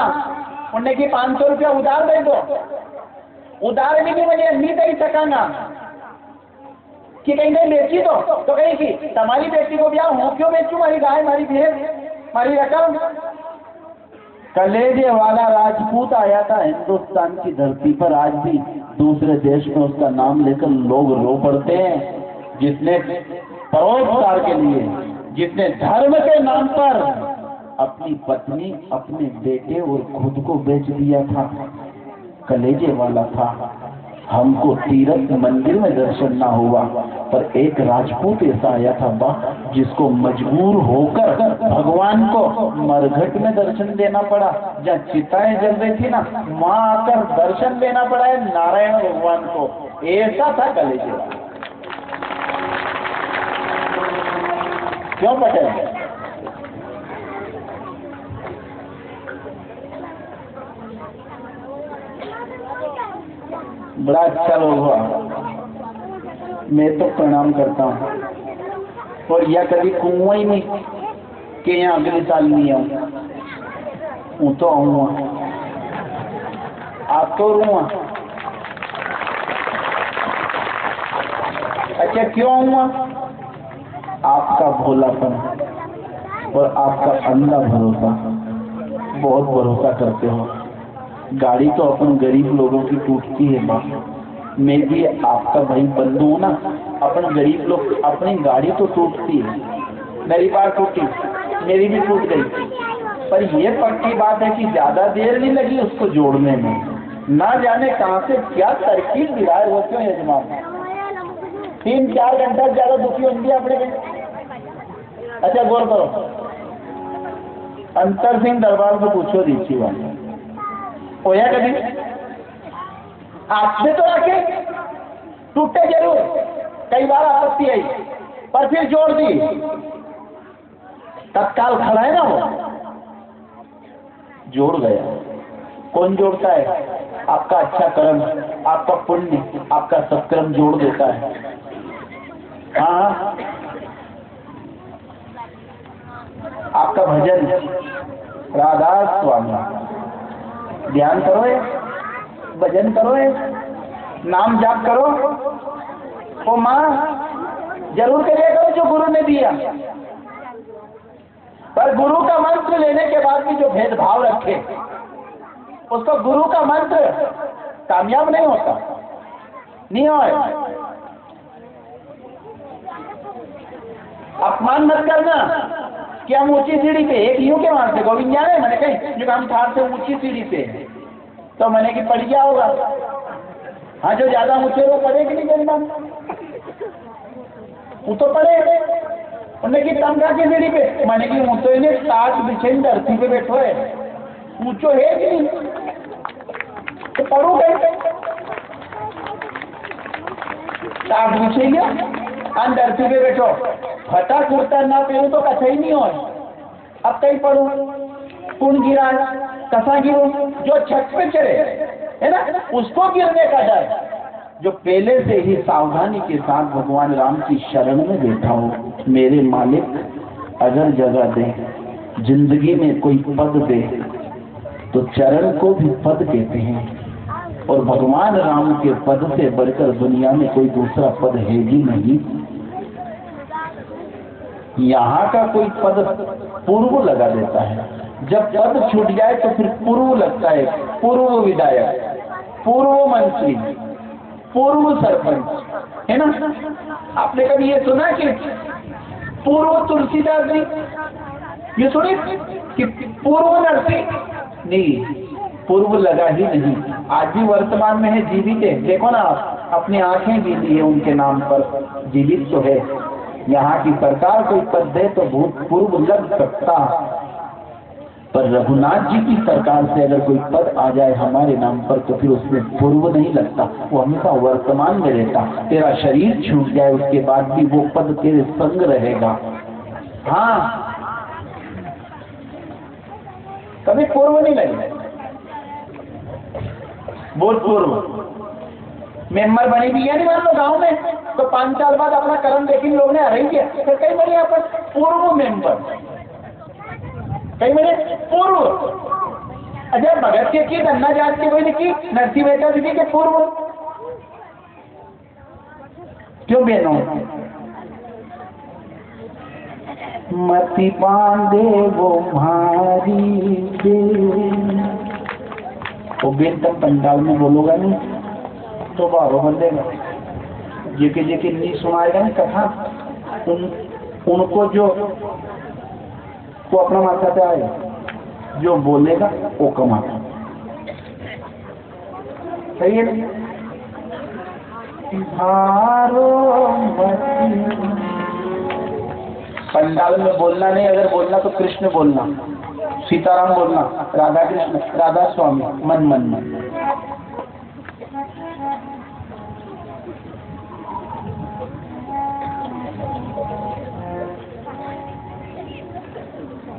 [SPEAKER 1] उन्हें की 500 रुपया उधार दे दो, उधार भी नहीं मुझे नहीं दे सकांगा कि कहीं नहीं बेची तो कहीं की तुम्हारी बेटी को ब्याह हो क्यों बेचू? मारी गाय, मारी भैंस, मारी रकम। कलेजे वाला राजपूत आया था हिंदुस्तान की धरती पर, आज भी दूसरे देश में उसका नाम लेकर लोग रो पड़ते हैं। जिसने परोपकार के लिए, जिसने धर्म के नाम पर अपनी पत्नी, अपने बेटे और खुद को बेच दिया था, कलेजे वाला था। हमको तीर्थ मंदिर में दर्शन ना हुआ, पर एक राजपूत ऐसा आया था बा, जिसको मजबूर होकर भगवान को मरघट में दर्शन देना पड़ा। जहाँ चिताएं जल रही थी ना, वहां आकर दर्शन देना पड़ा है नारायण भगवान को। ऐसा था कलेजे वाला। क्यों पटेल? बड़ा अच्छा लोग हुआ, मैं तो प्रणाम करता हूँ। और यह कभी कुआ ही नहीं कि यहाँ अगले साल नहीं आऊँ, हूँ तो आऊँगा, आप तो रूँगा। अच्छा क्यों आऊँगा? आपका भोलापन और आपका अंधा भरोसा, बहुत भरोसा करते हो। गाड़ी तो अपन गरीब लोगों की टूटती है बाप, मैं भी आपका भाई बंधु हूँ ना। अपन गरीब लोग अपनी गाड़ी तो टूटती है, मेरी बार टूटी, मेरी भी टूट गई, पर यह पक्की बात है कि ज्यादा देर नहीं लगी उसको जोड़ने में। ना जाने कहां से क्या तरकीब दिलाए वो क्यों यजमान, 3-4 घंटा ज्यादा दुखी होंगे अपने। अच्छा गौर करो, अंतर सिंह दरबार से पूछो रीची वाले होया कभी? आपसे तो आके टूटे जरूर, कई बार आपत्ति आई, पर फिर जोड़ दी, तत्काल खड़ा है ना वो, जोड़ गया। कौन जोड़ता है? आपका अच्छा कर्म, आपका पुण्य, आपका सत्कर्म जोड़ देता है। हाँ, आपका भजन, राधा स्वामी, ध्यान करो, भजन करो, नाम जाप करो, वो माँ जरूर करिए करो जो गुरु ने दिया। पर गुरु का मंत्र लेने के बाद भी जो भेदभाव रखे, उसको गुरु का मंत्र कामयाब नहीं होता, नहीं होए। अपमान मत करना कि हम ऊंची सीढ़ी पे, एक यूं के मारते गोविंद जाने, मैंने कहीं जो हम ठार से ऊंची सीढ़ी पे, तो मैंने कि पड़ गया होगा। हाँ, जो ज्यादा ऊंचे वो पड़े कि नहीं जन्म, वो तो पड़े। उन्हें कि तमगा की सीढ़ी पे, मैंने कि वो तो इन्हें 60 बिछे धरती पे बैठो है, ऊंचो है कि नहीं, तो पढ़ू गए 60 बिछे गया, धरती पे बैठो, फटा कुर्ता ना पहनू तो कथा ही नहीं हो, अब कहीं पढ़ू, कौन गिरा, कसा गिरो, जो छत पे चढ़े है ना उसको गिरने का डर, जो पहले से ही सावधानी के साथ भगवान राम की शरण में बैठा हो, मेरे मालिक अगर जगह दे, जिंदगी में कोई पद दे तो चरण को भी पद कहते हैं, और भगवान राम के पद से बढ़कर दुनिया में कोई दूसरा पद है ही नहीं। यहाँ का कोई पद पूर्व लगा देता है, जब पद छूट जाए तो फिर पूर्व लगता है, पूर्व विधायक, पूर्व मंत्री, पूर्व सरपंच, है ना। आपने कभी ये सुना कि पूर्व तुलसीदास जी, ये सुने कि पूर्व नरसिंह, नहीं, पूर्व लगा ही नहीं। आज भी वर्तमान में है, जीवित है, देखो ना आप, अपनी आंखें भी दी है उनके नाम पर, जीवित तो है। यहाँ की सरकार कोई पद दे तो भूतपूर्व लग सकता, पर रघुनाथ जी की सरकार से अगर कोई पद आ जाए हमारे नाम पर तो फिर उसमें पूर्व नहीं लगता, वो हमेशा वर्तमान में रहता। तेरा शरीर छूट जाए उसके बाद भी वो पद तेरे संग रहेगा। हाँ, कभी पूर्व नहीं लगेगा। बोल पूर्व मेंबर बनी भी है नहीं मान लो गांव में, तो 5 साल बाद अपना कर्म देखी लोग ने अरेंज किया, फिर कई बने यहाँ पर पूर्व मेंबर, कई बने पूर्व। अच्छा, भगत के की, धन्ना जात के कोई ने की, नरसिंह मेहता जी के पूर्व क्यों बहनों? मति बांधे वो भारी दे, वो बेन तक पंडाल में बोलोगा नहीं तो बारो बन देगा। जेके जेके नहीं सुनाएगा ना कथा, उनको जो वो अपना माथा पे आएगा, जो बोलेगा वो कमाता। सही है ना? पंडाल में बोलना नहीं, अगर बोलना तो कृष्ण बोलना, सीताराम बोलना, राधा कृष्ण, राधा स्वामी, मन मन मन।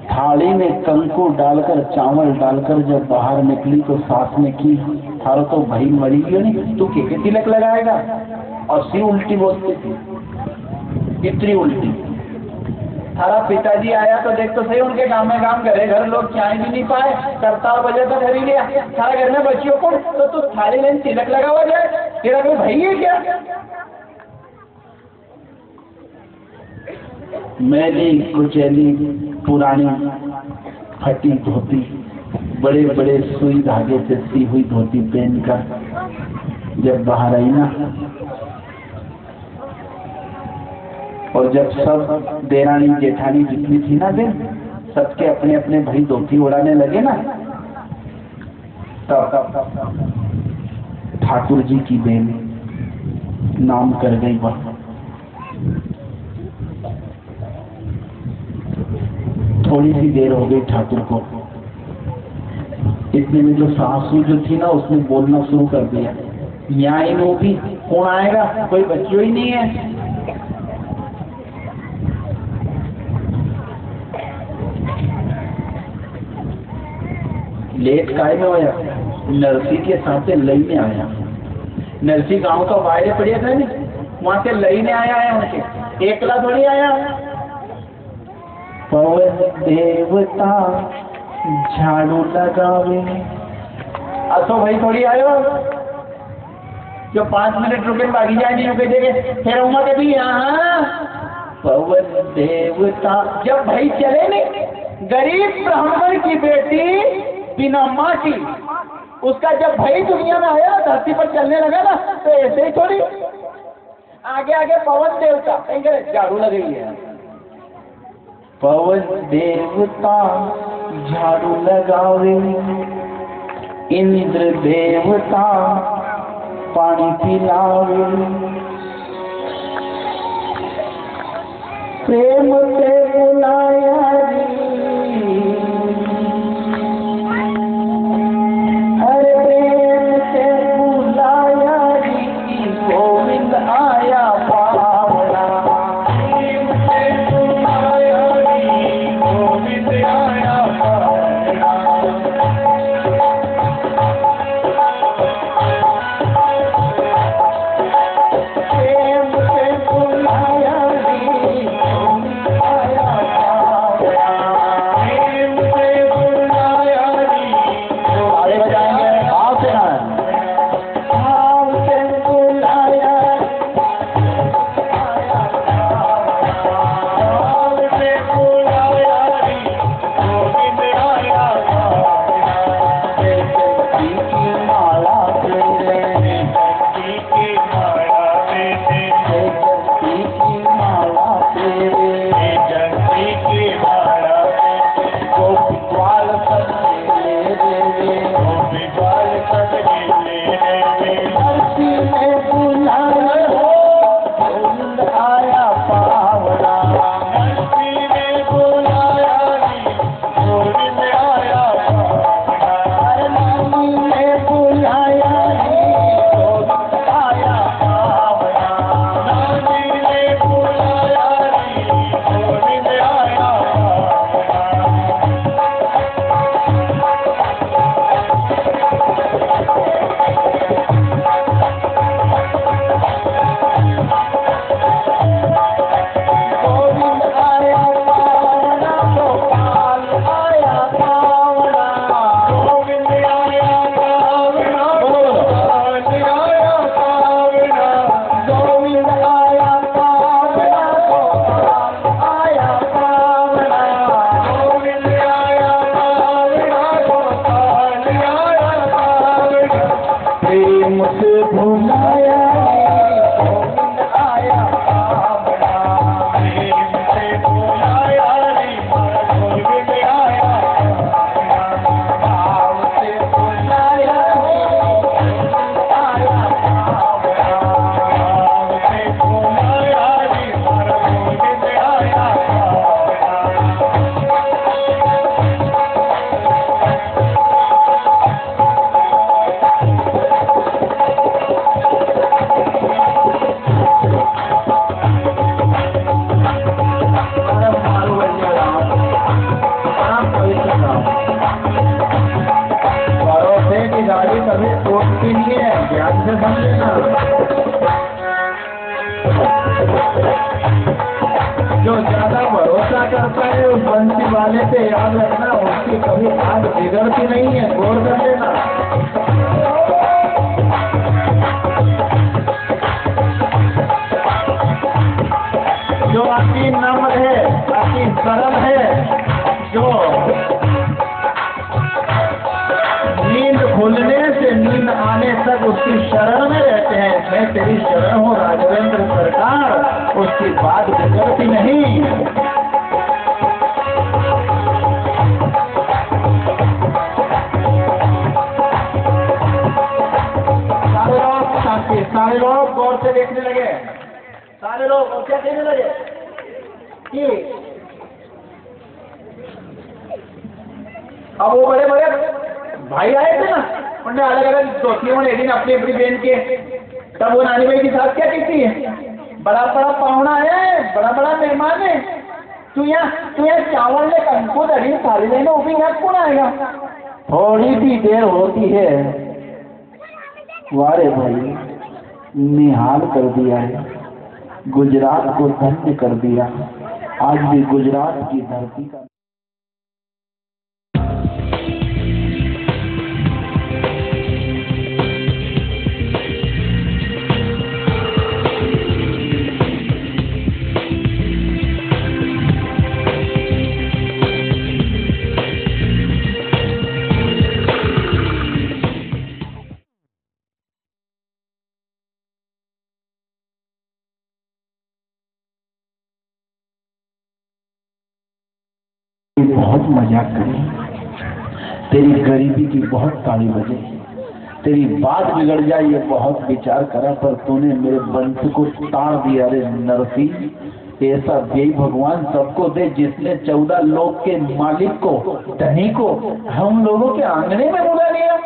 [SPEAKER 1] थाली में कंकु डालकर, चावल डालकर जब बाहर निकली तो सास ने की, थारो तो भाई मरी क्यों नहीं, तू के तिलक लगाएगा? और सी उल्टी बोलती थी, इतनी उल्टी। थारा पिताजी आया तो देख तो सही, उनके गांव में गांव घरे घर लोग चाय भी नहीं पाए, करताल बजे तो घर ही लिया, थारा घर में बच्चियों को तो तू थाली में तिलक लगा हुआ जाए, तेरा कोई भाई है क्या? मैली कुचैली पुरानी फटी धोती, बड़े बड़े सुई धागे से सी हुई धोती पहनकर जब बाहर आई ना, और जब सब देरानी जेठानी जितनी थी ना बहन, सबके अपने अपने भाई धोती उड़ाने लगे ना, तब ठाकुर जी की बहन नाम कर गई वह। थोड़ी सी देर हो गई ठाकुर को, इतने में जो सासू जो थी ना उसने बोलना शुरू कर दिया, यहाँ इन भी कौन आएगा, कोई बच्चियों ही नहीं है। लेट काय में आया, नरसी के साथ लई में आया, नरसी गांव का वायरे पड़िया था नहीं, वहां से लई ने आया है उनके, एकला थोड़ी आया। पवन देवता झाड़ू लगावे, असो भाई थोड़ी आयो जो 5 मिनट रुके भागी जाए नहीं रुके देखे, फिर उमा के भी यहाँ पवन देवता। जब भाई चले नहीं, गरीब ब्राह्मण की बेटी बिना माँ की, उसका जब भाई दुनिया में आया, धरती पर चलने लगा ना, तो ऐसे ही थोड़ी आगे आगे पवन देवता झाड़ू लगी है। पवन देवता झाड़ू लगावे, इंद्र देवता पानी पिलावे, प्रेम से बुलाया री, हरे प्रेम से बुलाया री, गोविंद आया बावला, प्रेम से बुलाया री, गोविंद वाले से याद रखना, उसकी कभी बात बिगड़ती नहीं है, गौर कर लेना। जो अति नम्र है, अति सरल है, जो नींद खुलने से नींद आने तक उसकी शरण में रहते हैं, मैं तेरी शरण हूँ राघवेंद्र सरकार, उसकी बात बिगड़ती नहीं। सारे लोग शांति, सारे लोग गौर से देखने लगे, सारे लोग और क्या कहने लगे कि अब वो बड़े बड़े भाई आए थे ना, उन्हें अलग अलग दोस्तियों ने दिन अपनी अपनी बहन के, तब वो नानी भाई की साथ क्या कहती है, बड़ा बड़ा पाहुणा है, बड़ा बड़ा मेहमान है, तू यहाँ चावल ने कंकु दड़ी थाली लेने वो भी यहाँ कौन आएगा। थोड़ी सी देर होती है, वारे भाई निहाल कर दिया है, गुजरात को धन्य कर दिया, आज भी गुजरात की धरती का बहुत मजाक करी, तेरी गरीबी की बहुत ताली बजे, तेरी बात बिगड़ जाए ये बहुत विचार करा, पर तूने मेरे वंश को ताड़ दिया रे नरसी। ऐसा व्यय भगवान सबको दे जिसने 14 लोक के मालिक को, धनी को हम लोगों के आंगने में बुला लिया।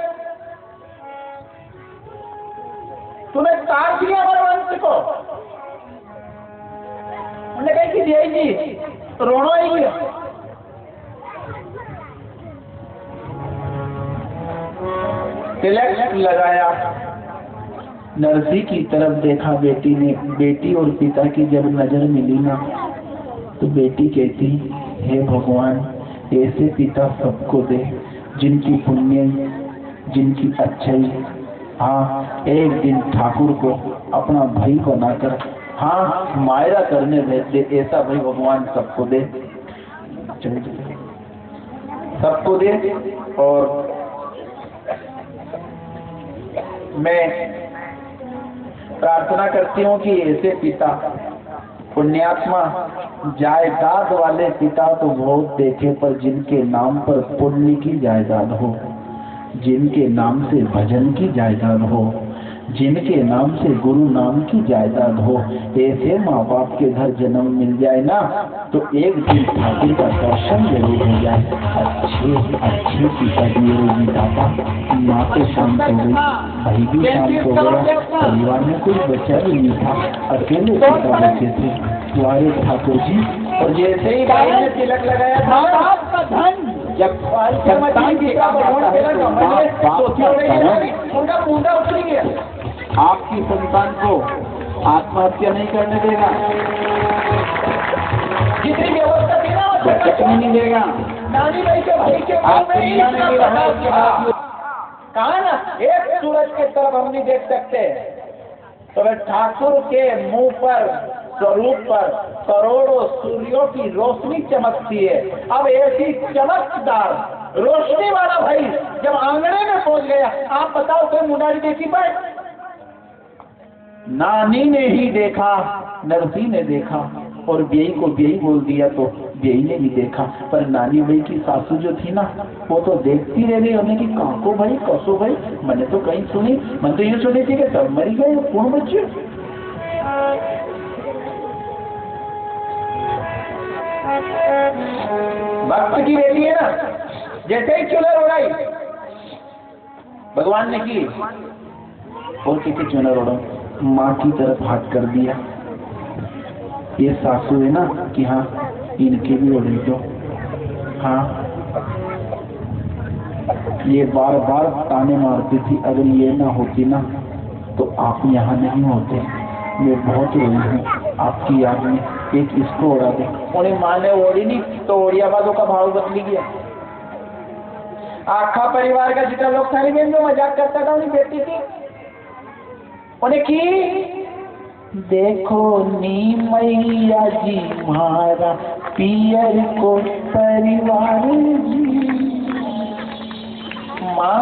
[SPEAKER 1] तूने ताड़ दिया हमारे वंश को। उन्होंने कहा कि जय जी रोना ही गया। तिलक लगाया, नरसी की तरफ देखा बेटी ने, बेटी और पिता की जब नजर मिली ना, तो बेटी कहती, हे भगवान ऐसे पिता सबको दे जिनकी पुण्य, जिनकी अच्छाई, हाँ एक दिन ठाकुर को अपना भाई बनाकर हाँ मायरा करने देते, ऐसा भाई भगवान सबको दे, सबको दे। और मैं प्रार्थना करती हूँ कि ऐसे पिता पुण्यात्मा, जायदाद वाले पिता तो बहुत देखे, पर जिनके नाम पर पुण्य की जायदाद हो, जिनके नाम से भजन की जायदाद हो, जिनके नाम से गुरु नाम की जायदाद हो, ऐसे माँ बाप के घर जन्म मिल जाए ना, तो एक दिन ठाकुर का दर्शन जरूर हो जाए। अच्छे पिता दिए रोगी दाता, माँ तो शांत हो गई, भाई भी शांत हो गया, परिवार में कोई बच्चा भी नहीं था, अकेले पिता बच्चे थे, तुम्हारे ठाकुर जी। और जैसे ही भाई ने तिलक लगाया था, आपका धन जब उनका मुंडा उतर गया, आपकी संतान को आत्महत्या नहीं करने देगा, जितनी व्यवस्था थी ना वो नहीं देगा। नानी भाई के भाई के कहा ना, एक सूरज की तरफ हम नहीं देख सकते, तो वे ठाकुर के मुंह पर, स्वरूप पर करोड़ों सूर्यों की रोशनी चमकती है। अब ऐसी चमकदार रोशनी वाला भाई जब आंगने में पहुंच गया, आप बताओ कोई मुंडारी देखी पाए? नानी ने ही देखा, नरसी ने देखा, और बेई को बेई बोल दिया तो बेई ने भी देखा, पर नानी भाई की सासू जो थी ना, वो तो देखती रह गई हमें कि काको भाई कसो भाई, मैंने तो कहीं सुनी, मैंने तो ये सुनी थी कि सब मरी गए, कौन बच्चे। भक्त की बेटी है ना, जैसे ही चूल्हा उड़ाई भगवान ने की, और किसी चूल्हा उड़ा माँ की तरफ हाथ कर दिया। ये सासू है ना कि हाँ इनके भी उड़े दो, हाँ ये बार बार ताने मारती थी, अगर ये ना होती ना तो आप यहाँ नहीं होते, मैं बहुत रोई हूँ आपकी याद में, एक इसको ओढ़ा दे। उन्हें माँ ने ओढ़ी नहीं तो ओढ़िया बादों का भाव बदली गया। आखा परिवार का जितना लोग था बहन जो मजाक करता था उन्हें बेटी की उन्हें की देखो नी मैया जी मारा पियर को परिवार जी। माँ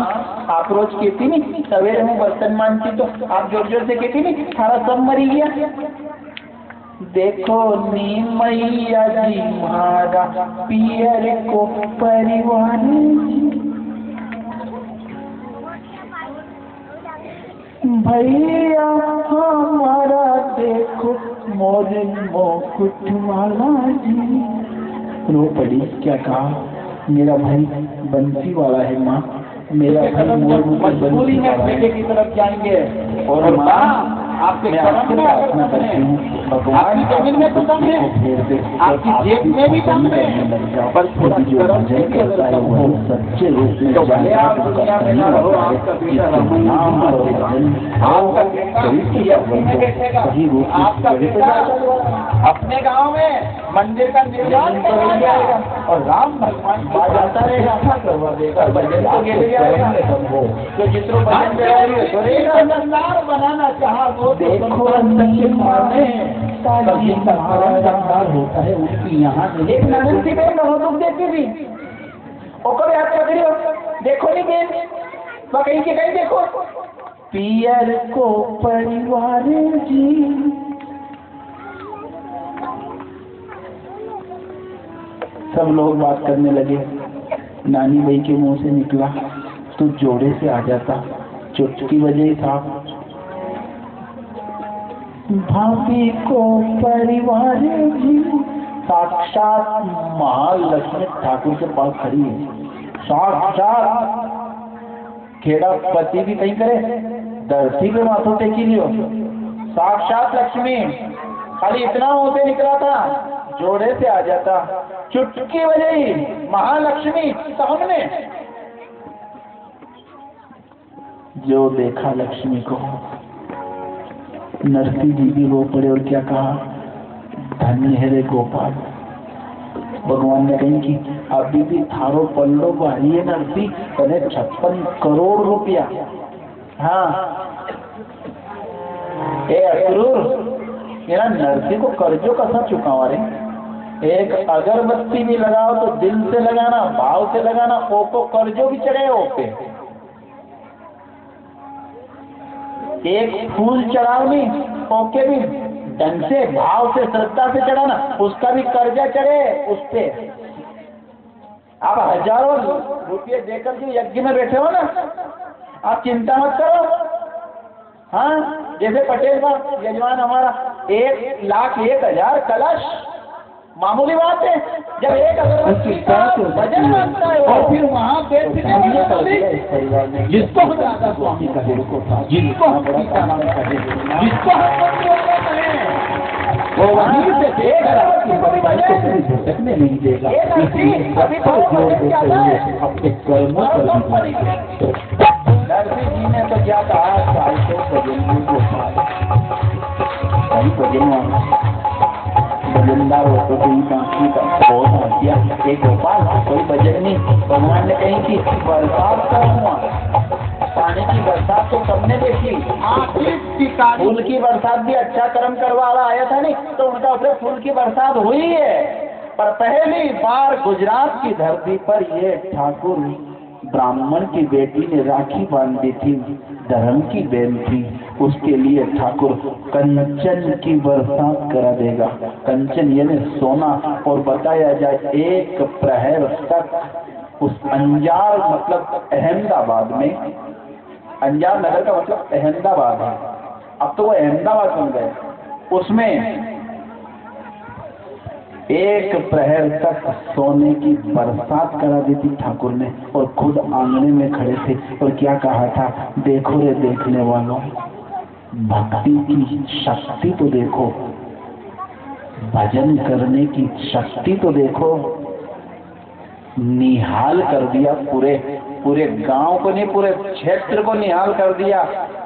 [SPEAKER 1] आप रोज कहती नहीं सवेरे में बर्तन मानती तो आप जोर जोर से कहती नहीं सारा सब मरी गया। देखो नी मैया जी मारा पियर को परिवार जी। भैया हमारा देखो मोर मुकुट वाला जी। रो पड़ी क्या कहा मेरा भाई बंसी वाला है माँ, मेरा भाई मोर मुकुट बंसी वाला है। की तरफ जाएंगे और माँ आपके प्रार्थना करती हूँ भगवान जमीन में तो कम है, आपकी जेब में भी कम है, पर जो भजन करता है वो सच्चे रूप में सही रूप अपने गांव में मंदिर का निर्माण करवा जाएगा और राम भगवान जाता रहेगा अच्छा करवा देगा। भजन तो गिर जाएगा तो जिसको भजन बनाना चाहा वो देखो होता है उनकी यहाँ एक नजर थी बेन दुख देती थी ओकर याद पकड़ी हो देखो नहीं बेन कहीं के कहीं देखो पियर को परिवार जी। सब लोग बात करने लगे। नानी भाई के मुंह से निकला तो जोड़े से आ जाता चुटकी बजे ही था भाभी को परिवार जी। साक्षात महालक्ष्मी ठाकुर के पास खड़ी है। साक्षात खेड़ा पति भी कहीं करे धरती पे माथों टेकी लियो। साक्षात लक्ष्मी खाली इतना मुंह से निकला था जोड़े से आ जाता चुटकी बजे ही महालक्ष्मी सामने। जो देखा लक्ष्मी को नरसी जी भी रो पड़े और क्या कहा धन्य है रे गोपाल। भगवान ने कही कि अभी भी थारो पल्लो भारी है नरसी कने 56 करोड़ रुपया। हाँ ए अक्रूर मेरा नरसी को कर्जों कसा चुकावा रे। एक अगरबत्ती भी लगाओ तो दिल से लगाना भाव से लगाना ओको कर्जों भी चढ़े ओपे। एक फूल चढ़ाओ नहीं ओके भी ढंग से भाव से श्रद्धा से चढ़ाना उसका भी कर्जा चढ़े उस पे। आप हजारों रुपये देकर के यज्ञ में बैठे हो ना आप चिंता मत करो। हाँ जैसे पटेल का यजमान हमारा 1,01,000 कलश मामूली बात है। जब एक अगरबत्ती का भजन मानता है और फिर वहाँ जिसको राधा स्वामी कहे जिसको जिसको वो वहीं से भटकने नहीं देगा। नरसिंह जी ने तो क्या कहा साल को भजन भजनदार हो तो कोई बाकी का बहुत हटिया एक गोपाल कोई भजन नहीं। भगवान ने कही कि बरसात का हुआ पानी की बरसात तो सबने देखी। फूल की बरसात भी अच्छा कर्म करवा वाला आया था नहीं तो उनका उससे फूल की बरसात हुई है। पर पहली बार गुजरात की धरती पर ये ठाकुर ब्राह्मण की बेटी ने राखी बांधी थी धर्म की बहन थी उसके लिए ठाकुर कंचन की बरसात करा देगा। कंचन यानी सोना। और बताया जाए एक प्रहर तक उस अंजार मतलब अहमदाबाद में अंजार नगर का मतलब अहमदाबाद है अब तो वो अहमदाबाद बन गए। उसमें एक प्रहर तक सोने की बरसात करा दी थी ठाकुर ने और खुद आंगने में खड़े थे और क्या कहा था देखो रे देखने वालों भक्ति की शक्ति तो देखो भजन करने की शक्ति तो देखो। निहाल कर दिया, पूरे पूरे गांव को नहीं, पूरे क्षेत्र को निहाल कर दिया।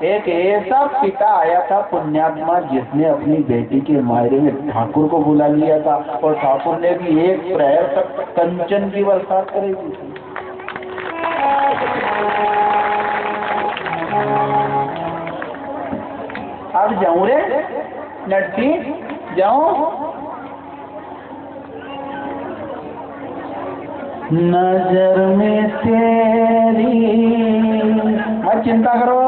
[SPEAKER 1] एक ऐसा पिता आया था पुण्यात्मा, जिसने अपनी बेटी के मायरे में ठाकुर को बुला लिया था, और ठाकुर ने भी एक प्रहर तक कंचन की बरसात करेगी। अब जाऊं रे नटती, जाऊं? नजर में तेरी, मत चिंता करो,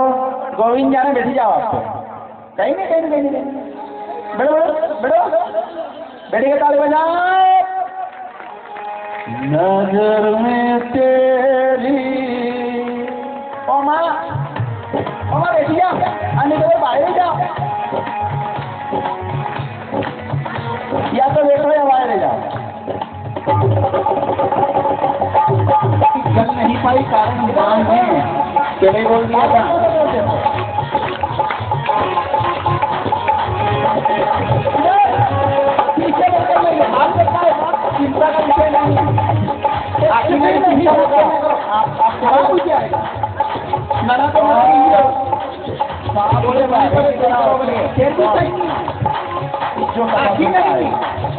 [SPEAKER 1] गोविंद जाने बैठी जाओ। आपको कहीं नहीं, कहीं नहीं, कहीं नहीं, बैठो बैठो बैठो, बैठी के ताली बजाए। नजर में तेरी, ओ माँ बैठी जाओ, अन्य करो बाहर जाओ, या तो बैठो या बाहर जाओ। चल नहीं पाई कारण निदान है, चले बोल दिया था। पीछे चिंता का विषय नहीं, आपको क्या है नाना तो जो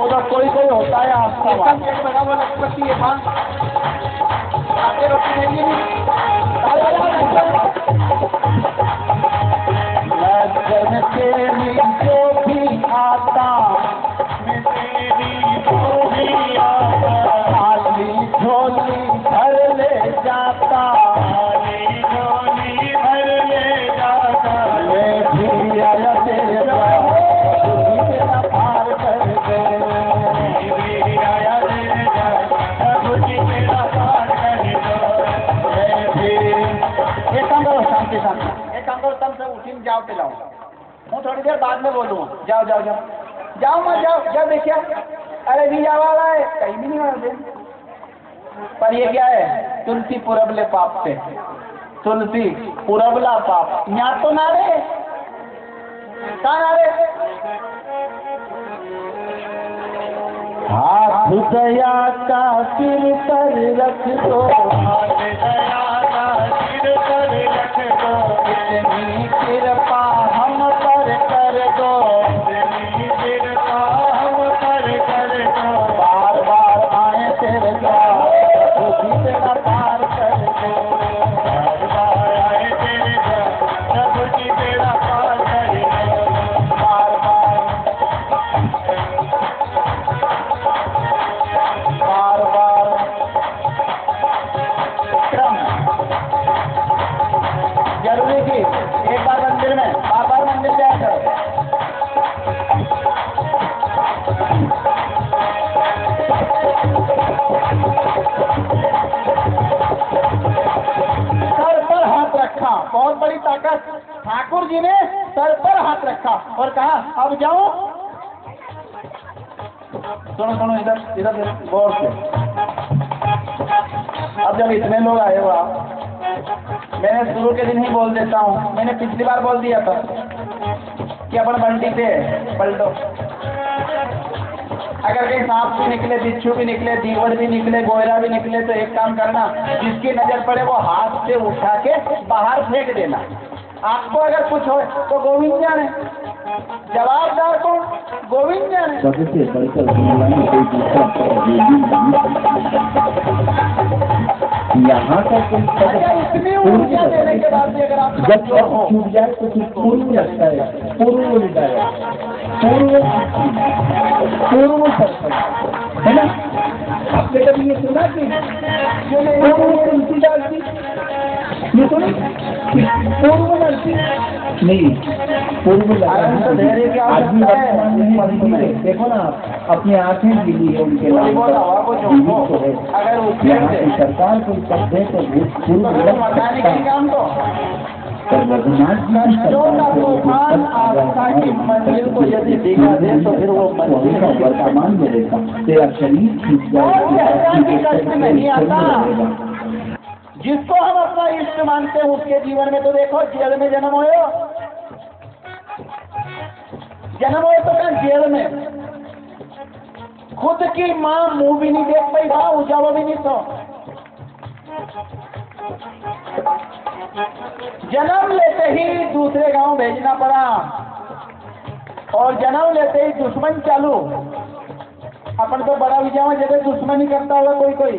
[SPEAKER 1] उधर कोई कोई होता है आपका लगती है जो भी आता खाली झोली भर ले जाता, मैं भी आया तेरा पार कर दे, शांति शांति, एक काम करो, तम से उठीन जाओ पे जाओ, मैं थोड़ी देर बाद में बोलूँगा। जाओ जाओ जाओ जाओ, मत जाओ जाओ, देखिए अरे भी जा वाला है, कहीं भी नहीं मारते। पर ये क्या है, तुलसी पुरबले पाप से, तुलसी पुरबला पाप, यहाँ तो ना रे, कहाँ ना रे? हाथ दया का सिर पर रख दो, हाथ दया का सिर पर रख दो, इतनी कृपा हम पर कर दो, इतनी कृपा हम पर कर दो, बार बार आए तेरे द्वार, खुशी तेरा पार कर दो, बार बार आए तेरे द्वार, खुशी तेरा पार कर दो, बार बार बार क्रम जरूरी थी। एक बार मंदिर में, बार मंदिर जाया करो। सर पर हाथ रखा, बहुत बड़ी ताकत, ठाकुर जी ने सर पर हाथ रखा और कहा अब जाओ। सुनो सुनो, इधर इधर गौर से। अब जब इतने लोग आए हो आप, मैंने शुरू के दिन ही बोल देता हूँ, मैंने पिछली बार बोल दिया था कि अपन बंटी पे पलटो। अगर कहीं सांप भी निकले, बिच्छू भी निकले, दीवड़ भी निकले, गोयरा भी निकले, तो एक काम करना, जिसकी नजर पड़े वो हाथ से उठा के बाहर फेंक देना। आपको अगर कुछ हो तो गोविंद जाने, जवाबदार को गोविंद जाने।
[SPEAKER 2] सबसे बढ़कर यहाँ तक
[SPEAKER 1] इतनी ऊर्जा देने के बाद भी अगर आप
[SPEAKER 2] जब छूट जाए तो फिर पूर्व लगता है, पूर्व लगता है, पूर्व है ना। आपने कभी ये सुना कि पूर्व तुलसी डालती, ये सुनी पूर्व डालती नहीं, पूर्व आदमी वर्तमान में देखो ना, अपनी आंखें गिली है उनके नाम अगर सरकार को सब दे तो
[SPEAKER 1] मंजिल को यदि देखा दे तो फिर वो मंजिल का
[SPEAKER 2] वर्तमान में रहेगा, तेरा शरीर
[SPEAKER 1] नहीं आता। जिसको हम अपना इष्ट मानते हैं उसके जीवन में तो देखो जेल में जन्म हो, जन्म हो तो क्या जेल में, खुद की माँ मुंह भी नहीं देख पाई, वहां उजालो भी नहीं तो। जन्म लेते ही दूसरे गांव भेजना पड़ा और जन्म लेते ही दुश्मन चालू। अपन तो बड़ा विजय जगह दुश्मनी करता हुआ कोई कोई,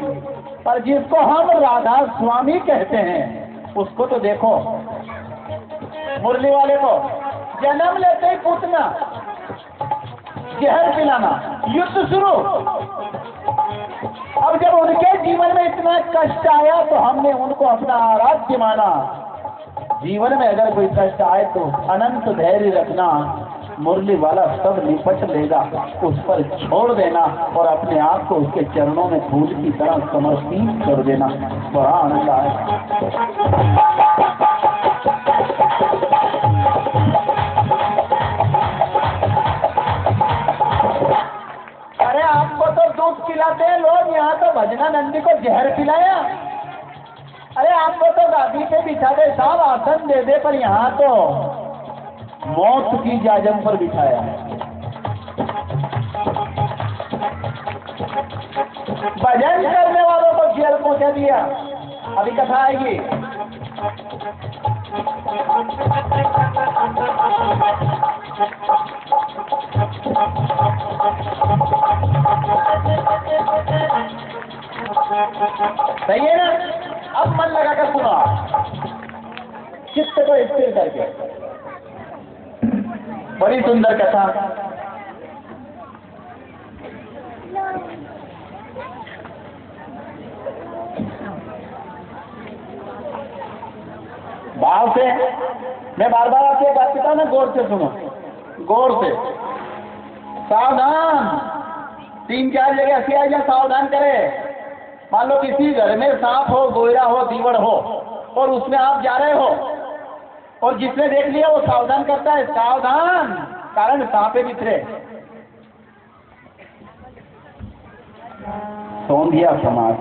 [SPEAKER 1] पर जिसको हम राधा स्वामी कहते हैं उसको तो देखो, मुरली वाले को जन्म लेते ही पूछना, जहर पिलाना, युद्ध शुरू। अब जब उनके जीवन में इतना कष्ट आया तो हमने उनको अपना आराध्य माना। जीवन में अगर कोई कष्ट आए तो अनंत धैर्य रखना, मुरली वाला सब निपट लेगा, उस पर छोड़ देना और अपने आप को उसके चरणों में फूल की तरह समर्पित कर देना। बड़ा आनंद आए। अरे आपको तो दूध पिलाते हैं लोग, यहाँ तो भजना नंदी को जहर पिलाया। अरे आपको तो गादी पे बिठा दे, साहब आसन दे दे, पर यहाँ तो मौत की जाजम पर बिठाया। भजन करने वालों को जेल पहुंचा दिया। अभी कथा आएगी। सही है ना? अब मन लगा कर सुना, चित्त को स्थिर करके। बड़ी सुंदर कथा। भाव से मैं बार बार आपसे बात करता हूं ना, गौर से सुनो, गौर से। सावधान, 3-4 जगह ऐसी आई जा, सावधान करे। मान लो किसी घर में सांप हो, गोयरा हो, दीवड़ हो और उसमें आप जा रहे हो और जिसने देख लिया वो सावधान करता है, सावधान, कारण सांपे बिखरे। सोंधिया समाज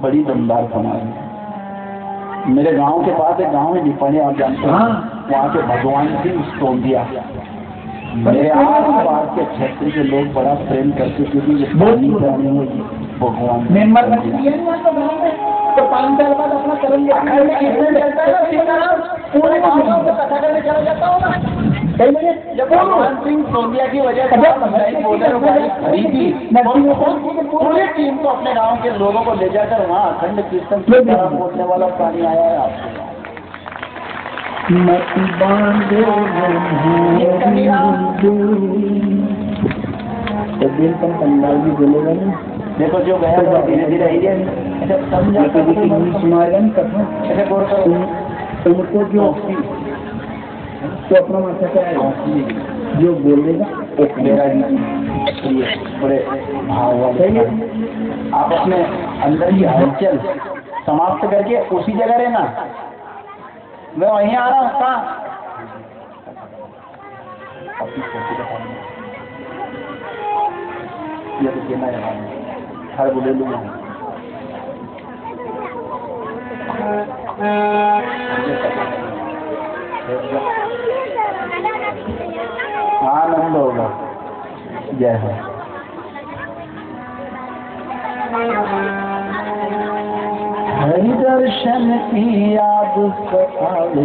[SPEAKER 1] बड़ी दमदार समाज है। मेरे गांव के पास एक गांव है निपाने, आप जानते हैं, वहाँ के भगवान सिंह सोंधिया मेरे आस-पास के क्षेत्र के लोग बड़ा प्रेम करते, क्योंकि भगवान तो 5 साल बाद अपना कर्म जब भगवान सिंह सोंधिया की वजह से खरीदी, पूरी टीम को अपने गांव के लोगों को ले जाकर वहाँ अखंड कीर्तन बोलने वाला पानी आया है। आपको मत बांधो पंडाल भी बोलेगा नहीं। देखो जो गया वो धीरे धीरे समझा तुमको जो तो अपना माथा क्या जो बोलेगा एक मेरा ही बड़े भाव वाले। आप अपने अंदर की हलचल समाप्त करके उसी जगह रहना। मैं वहीं आ रहा हूँ। कहाँ? ये तो कहना है हर बोले लूँ। आनंद होगा। जय हो। हरि दर्शन की याद सतावे,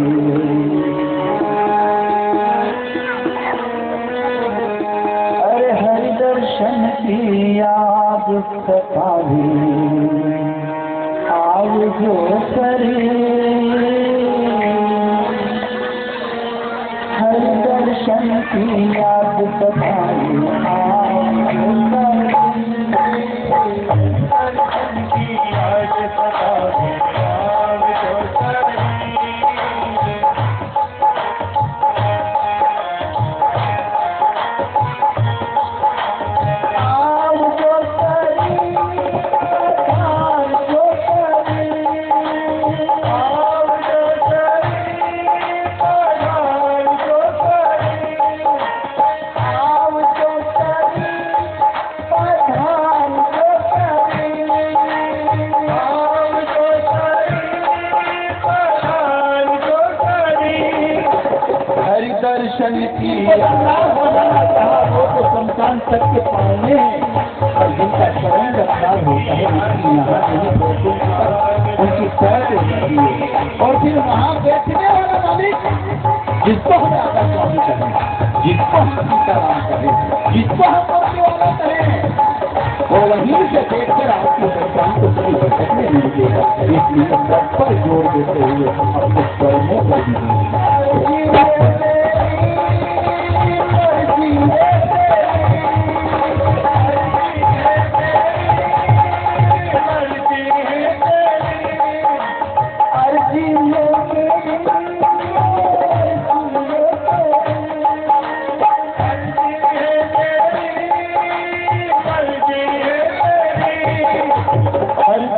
[SPEAKER 1] अरे हरि दर्शन की याद सतावे, आव जो करे हरि दर्शन की याद सतावे, आव जो दर्शन की
[SPEAKER 2] भगवान सबके पाँव में है और जिनका चरण रफ्तार होता है उसकी यहाँ नहीं पहुँचने उनकी पैर होती है। और फिर वहाँ बैठने वाला मालिक जिसको हम राधा स्वामी कहें, जिसको हम सीताराम कहें, जिसको हम करने वाला कहें, वो वहीं से देखकर आपकी पहचान को कभी भटकने नहीं देगा। इसलिए सब पर जोर देते हुए अपने स्वरों को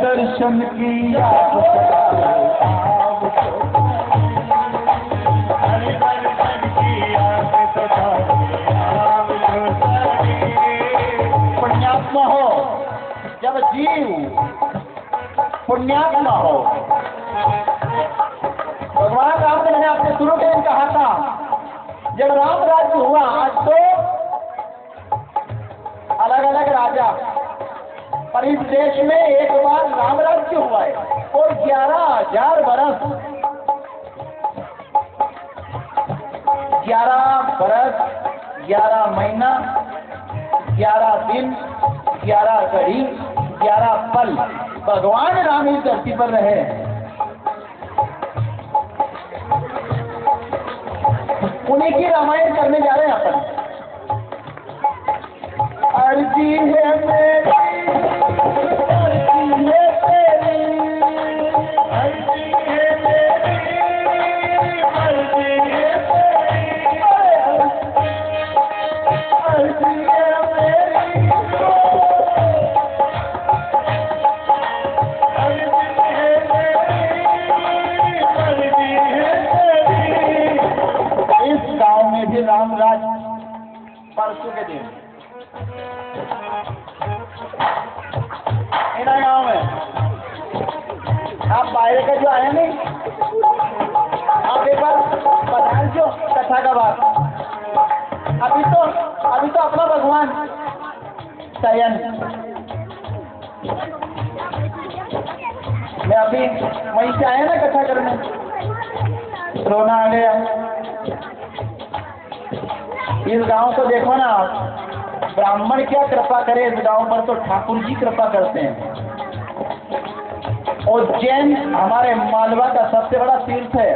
[SPEAKER 2] दर्शन किया पुण्यात्मा हो, जब जीव पुण्यात्मा हो, भगवान राम ने अपने शुरू के दिन कहा था जब राम राज्य हुआ, आज तो अलग अलग राजा पर इस देश में एक बार राम राज्य हुआ है और 11,000 बरस 11 महीना 11 दिन 11 घड़ी 11 पल भगवान राम इस धरती पर रहे। उन्हीं की रामायण करने जा रहे हैं अपन। अर्जी है मेरी रामराज परसों के दिन गाँव में आप बाहर का जो आए नहीं, आप एक बार बता जो कथा का बात। अभी तो अपना भगवान शयन, मैं अभी वहीं से आया ना कथा करने, रोना आ गया। इस गांव को देखो ना, ब्राह्मण क्या कृपा करे इस गांव पर, तो ठाकुर जी कृपा करते हैं। उज्जैन हमारे मालवा का सबसे बड़ा तीर्थ है।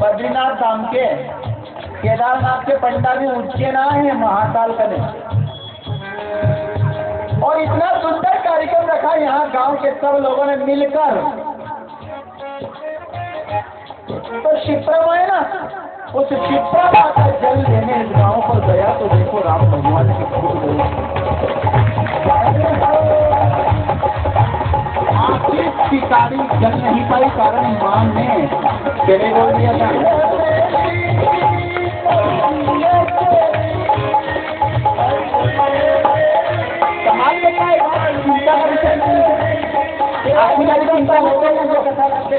[SPEAKER 2] बद्रीनाथ धाम के केदारनाथ के पंडा भी उज्जैन आए हैं महाकाल करने, और इतना सुंदर कार्यक्रम रखा यहाँ गांव के सब लोगों ने मिलकर। तो शिप्रा है ना, उस शिप्रा का जल लेने इस गांव पर गया तो देखो राम भगवान की खुद आखिर शिकारी जल नहीं पाई, कारण मान ने केले बोल दिया था। समाज में क्या चिंता का विषय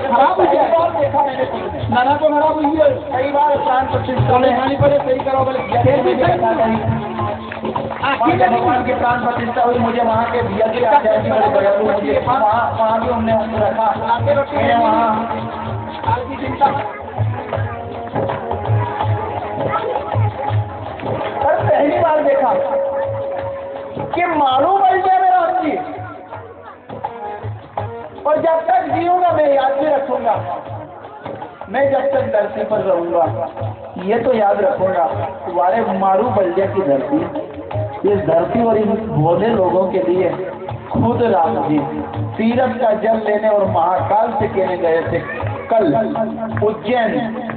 [SPEAKER 2] खराब हो गया, देखा मैंने नाना को खराब हुई है कई बार प्राण प्रतिष्ठा लेनी पड़े, सही करो भगवान के प्राण प्रतिष्ठा हुई। मुझे वहाँ के भैया के आचार्य बड़े दयालु, मुझे वहाँ भी हमने रखा वहाँ की चिंता। पहली बार देखा कि मालूम मिल गया मेरा अच्छी, और जब तक जीऊंगा मैं याद भी रखूंगा, मैं जब तक धरती पर रहूंगा ये तो याद रखूंगा तुम्हारे मारू बल्दिया की धरती, इस धरती और इन भोले लोगों के लिए खुद राम जी तीरथ का जल लेने और महाकाल से कहने गए थे। कल उज्जैन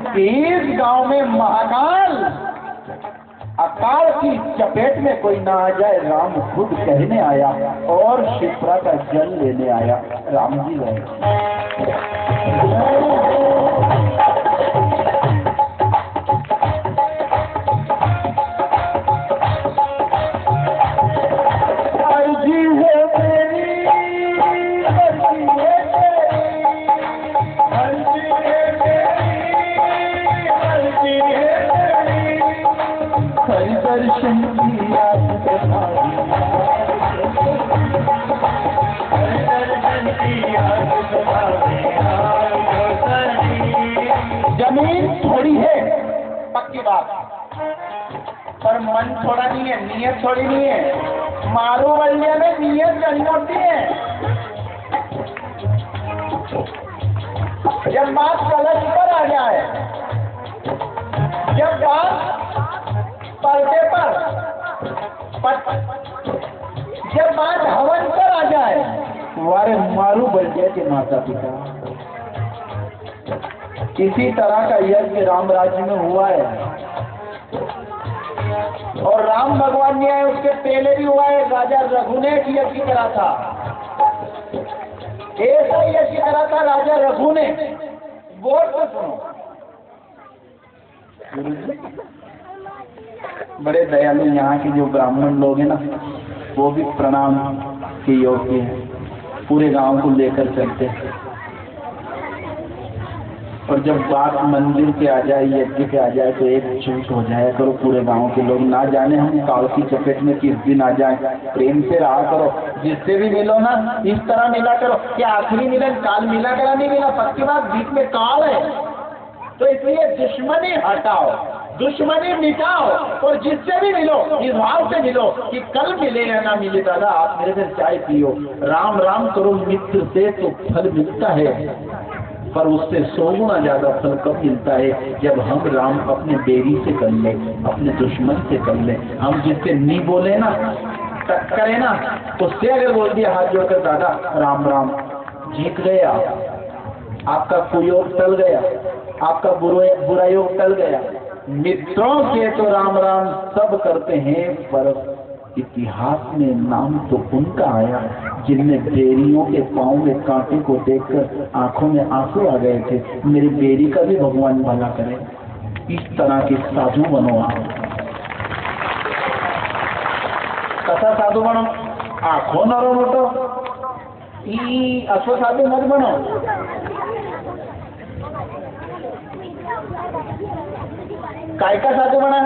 [SPEAKER 2] के इस गांव में महाकाल अकाल की चपेट में कोई ना आ जाए, राम खुद कहने आया और शिप्रा का जल लेने आया। राम जी गए।
[SPEAKER 1] दर्शन की आस तुम्हारी, जमीन थोड़ी है पक्की बात, पर मन थोड़ा नहीं है, नियत थोड़ी नहीं है। मारू बल्ले में नियत करनी होती है। जब बात कलश पर आ जाए, जब बात पर्दे पर, जब बात हवन पर आ जाए, वारे मारू बल्ले के माता पिता। किसी तरह का यज्ञ राम राज्य में हुआ है, और राम भगवान ने उसके पहले भी हुआ है। राजा रघु ने यज्ञ करा था, ऐसा यज्ञ करा था राजा रघु ने। बोल तो सुनो, बड़े दयालु यहाँ के जो ब्राह्मण लोग हैं ना, वो भी प्रणाम के योग्य हैं। पूरे गांव को लेकर चलते हैं, और जब बात मंदिर पे आ जाए, यज्ञ पे आ जाए, तो एक चूक हो जाए करो। पूरे गांव के लोग ना जाने हम काल की चपेट में किस दिन आ जाए। प्रेम से रहा करो, जिससे भी मिलो ना इस तरह मिला करो कि आखिरी मिलन काल मिला करा नहीं मिला, पक्की बात बीच में काल है। तो इसलिए दुश्मनी हटाओ, दुश्मनी मिटाओ, और जिससे भी मिलो इस भाव से मिलो कि कल मिले या ना मिले, दादा आप मेरे से चाय पियो, राम राम करो मित्र से तो फल मिलता है, पर उससे 100 गुना ज्यादा फल कब मिलता है जब हम राम अपने बेरी से कर ले, अपने दुश्मन से कर ले। हम जिससे नहीं बोले ना, टक्करे ना, उससे अगर बोल दिया हाथ जोड़कर दादा राम राम, जीत गए आपका कुयोग टल गया, आपका बुरा योग टल गया। मित्रों से तो राम राम सब करते हैं, पर इतिहास में नाम तो उनका आया जिनने बेरियों के पांव में कांटे को देखकर आंखों में आंसू आ गए थे। मेरी बेरी का भी भगवान भला करे। इस तरह के साधु बनो आप, कसा साधु बनो, आंखों नरो मोटो असो साधु मत बनो। काय का साधु बना?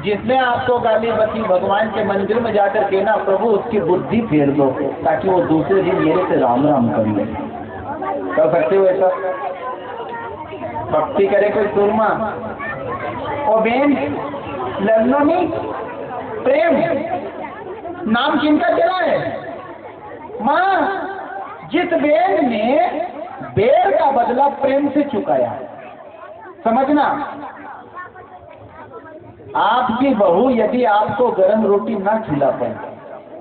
[SPEAKER 1] जिसने आपको गाली बकी भगवान के मंदिर में जाकर के ना प्रभु उसकी बुद्धि फेर दो, ताकि वो दूसरे दिन मेरे से राम राम कर ले। कर सकते हो ऐसा? भक्ति करे कोई सुरमा और बेन लड़नो नहीं, प्रेम नाम किनका चला है? माँ, जिस बेन ने बेर का बदला प्रेम से चुकाया, समझना। आपकी बहू यदि आपको गर्म रोटी ना खिला पाए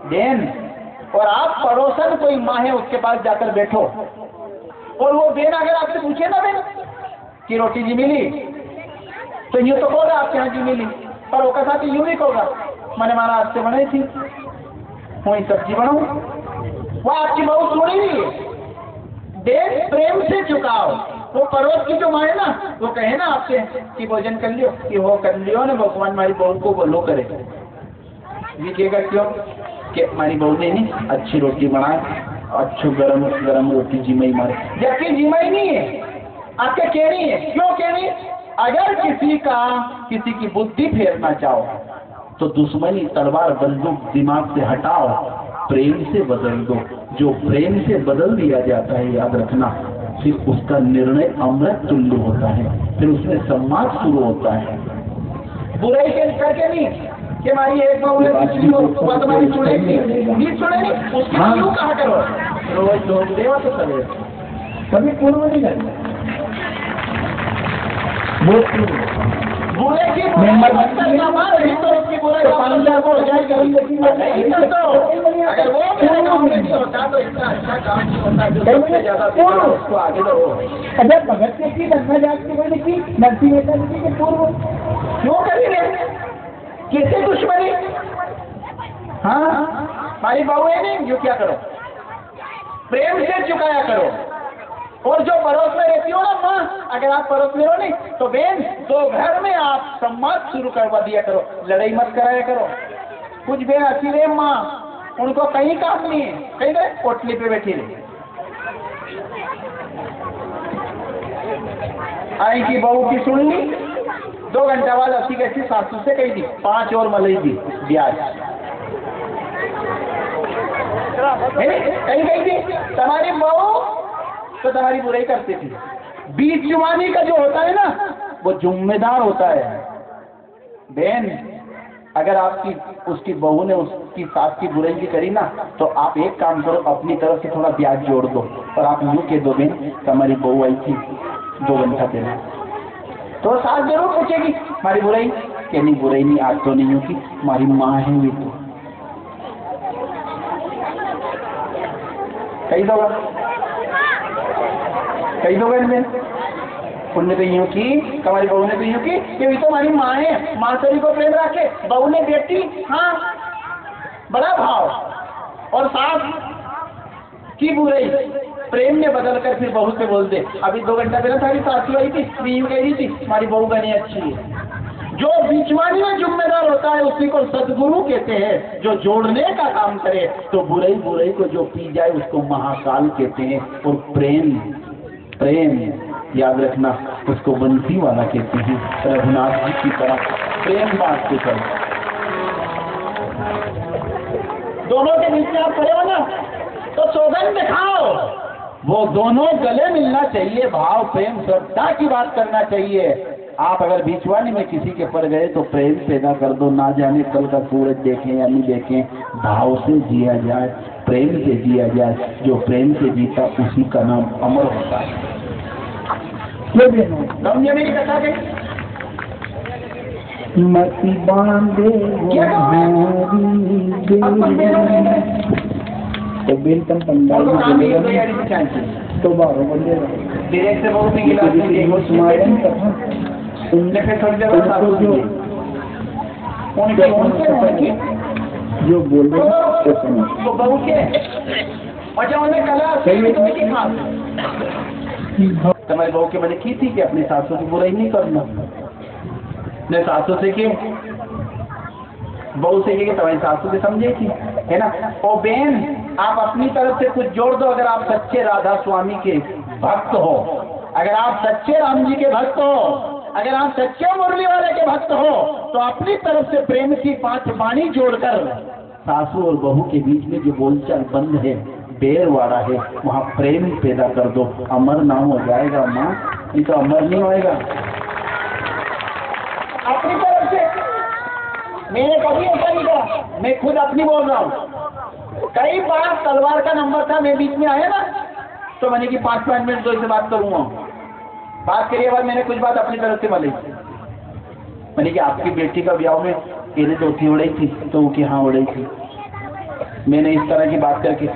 [SPEAKER 1] बेन, और आप पड़ोसन कोई माँ है उसके पास जाकर बैठो, और वो बेन अगर आपसे पूछे ना बेन कि रोटी जी मिली, तो यूं तो होगा आपके यहाँ जी मिली, पर वो साथ यूं भी होगा मैंने मारा आज से बनाई थी, वही सब्जी बनाऊ। वो आपकी बहू सुनी नहीं है। बेन प्रेम से चुकाओ। वो पड़ोस की जो माँ है ना, वो कहे ना आपसे कि भोजन कर लियो, कि वो कर लियो ना, भगवान हमारी बहू को बोलो करे। दिखेगा क्यों कि हमारी बहू ने नहीं अच्छी रोटी बनाए, अच्छी गरम गरम रोटी जिमई मारे, जबकि जिमई नहीं है, आपके कहनी है। क्यों कहनी? अगर किसी की बुद्धि फेरना चाहो तो दुश्मनी तलवार बंदूक दिमाग से हटाओ, प्रेम से बदल दो। जो प्रेम से बदल दिया जाता है, याद रखना, फिर उसका निर्णय अमृत तुल्य होता है, फिर उसमें सम्मान शुरू होता है। बुराई के करके नहीं कि हमारी एक बहू है पिछली बात हमारी सुनेगी नहीं, सुनेगी उसकी क्यों कहा करो, रोज लोग देवा तो करे कभी पूर्व नहीं करते। बुरे की बुराई तो उसकी बुराई को हो जाए, अगर वो मेरे गाँव में नहीं होता तो इतना अच्छा काम नहीं होता जो सबसे ज्यादा उसको आगे बढ़ो।
[SPEAKER 2] अच्छा भगत ने की धर्मा जात की मैंने की नरसिंह मेहता जी के पूर्व
[SPEAKER 1] क्यों करी रहे? किससे दुश्मनी? हाँ, हमारी बहू है नहीं, जो क्या करो, प्रेम से चुकाया करो। और जो पड़ोस में रहती हो ना माँ, अगर आप पड़ोस में हो नहीं तो बेन तो घर में आप सम्मान शुरू करवा दिया करो, लड़ाई मत कराया करो। कुछ बेन अच्छी रहे माँ, उनको कहीं काम नहीं है, कहीं गए कोटली पे बैठी रहे। आई की बहू की सुन ली, 2 घंटा बाद अस्सी कैसी सासू से कही थी 5 और मलाई दी ब्याज कहीं कही थी तुम्हारी बहू तो तुम्हारी बुराई करती थी। बीच जुबानी का जो होता है ना वो जिम्मेदार होता है। बहन अगर आपकी उसकी बहू ने उसकी सास की बुराई भी करी ना तो आप एक काम करो, अपनी तरफ से थोड़ा ब्याज जोड़ दो और आप यूं कह दो बहन तुम्हारी बहू आई थी 2 घंटा पहले, तो सास जरूर पूछेगी हमारी बुराई, कहनी बुराई नहीं आज तो नहीं होगी, हमारी माँ है भी तो कही दोगे बहन। उनने तो यूं की, हमारी बहू ने तो यूं की कि भी तो हमारी माँ है, माँ सभी को प्रेम रखे, बहू ने बेटी, हाँ बड़ा भाव। और सास की बुराई प्रेम में बदल कर फिर बहू से बोल दे अभी 2 घंटा पहले सारी सासू आई थी यूं कह रही थी हमारी बहू बनी अच्छी है। जो बीचवानी में जिम्मेदार होता है उसी को सदगुरु कहते हैं, जो जोड़ने का काम करे। तो बुराई बुराई को जो पी जाए उसको महाकाल कहते हैं। और प्रेम प्रेम याद रखना उसको बंसी वाला कहते हैं। रघुनाथ जी की तरह प्रेम बात के कर दोनों के बीच में आप खड़े हो ना तो सौगंध दिखाओ, वो दोनों गले मिलना चाहिए, भाव प्रेम श्रद्धा की बात करना चाहिए। आप अगर बीचवानी में किसी के पड़ गए तो प्रेम पैदा कर दो, ना जाने कल का सूरज देखें या नहीं देखें, भाव से जिया जाए, प्रेम से जिया जाए। जो प्रेम से जीता उसी का नाम अमर होता है। समझे मेरी कथा के
[SPEAKER 2] मती बांधे तो बेलकम पंडाल तो 12 बजे
[SPEAKER 1] से बहुत उनने फिर थोड़ी देर
[SPEAKER 2] जो बोल रहे
[SPEAKER 1] तो बहू के अच्छा उन्हें कला तुम्हारी बहू के मैंने की थी कि अपनी सासों की बुराई नहीं करना, ने सासों से की बहू से की तुम्हारी सासू से समझे थी है ना। ओ बहन आप अपनी तरफ से कुछ जोड़ दो। अगर आप सच्चे राधा स्वामी के भक्त हो, अगर आप सच्चे राम जी के भक्त हो, अगर आप सच्चे मुरली वाले के भक्त हो तो अपनी तरफ से प्रेम की 5 वाणी जोड़कर सासू और बहू के बीच में जो बोलचाल बंद है, बेरवाड़ा है, वहाँ प्रेम पैदा कर दो। अमर नाम हो जाएगा माँ, नहीं तो अमर नहीं होएगा। अपनी तरफ से मैंने कभी ऐसा नहीं कहा, मैं खुद अपनी बोल रहा हूँ। कई बार तलवार का नंबर था, मैं बीच में आया ना तो मैंने कि 5-5 मिनट दो से बात करूंगा। बात करिए बाद मैंने कुछ बात अपनी तरफ से बोली। मैंने कि आपकी बेटी का ब्याह में धोती उड़ाई थी तो वो कि हाँ उड़ाई थी। मैंने इस तरह की बात करके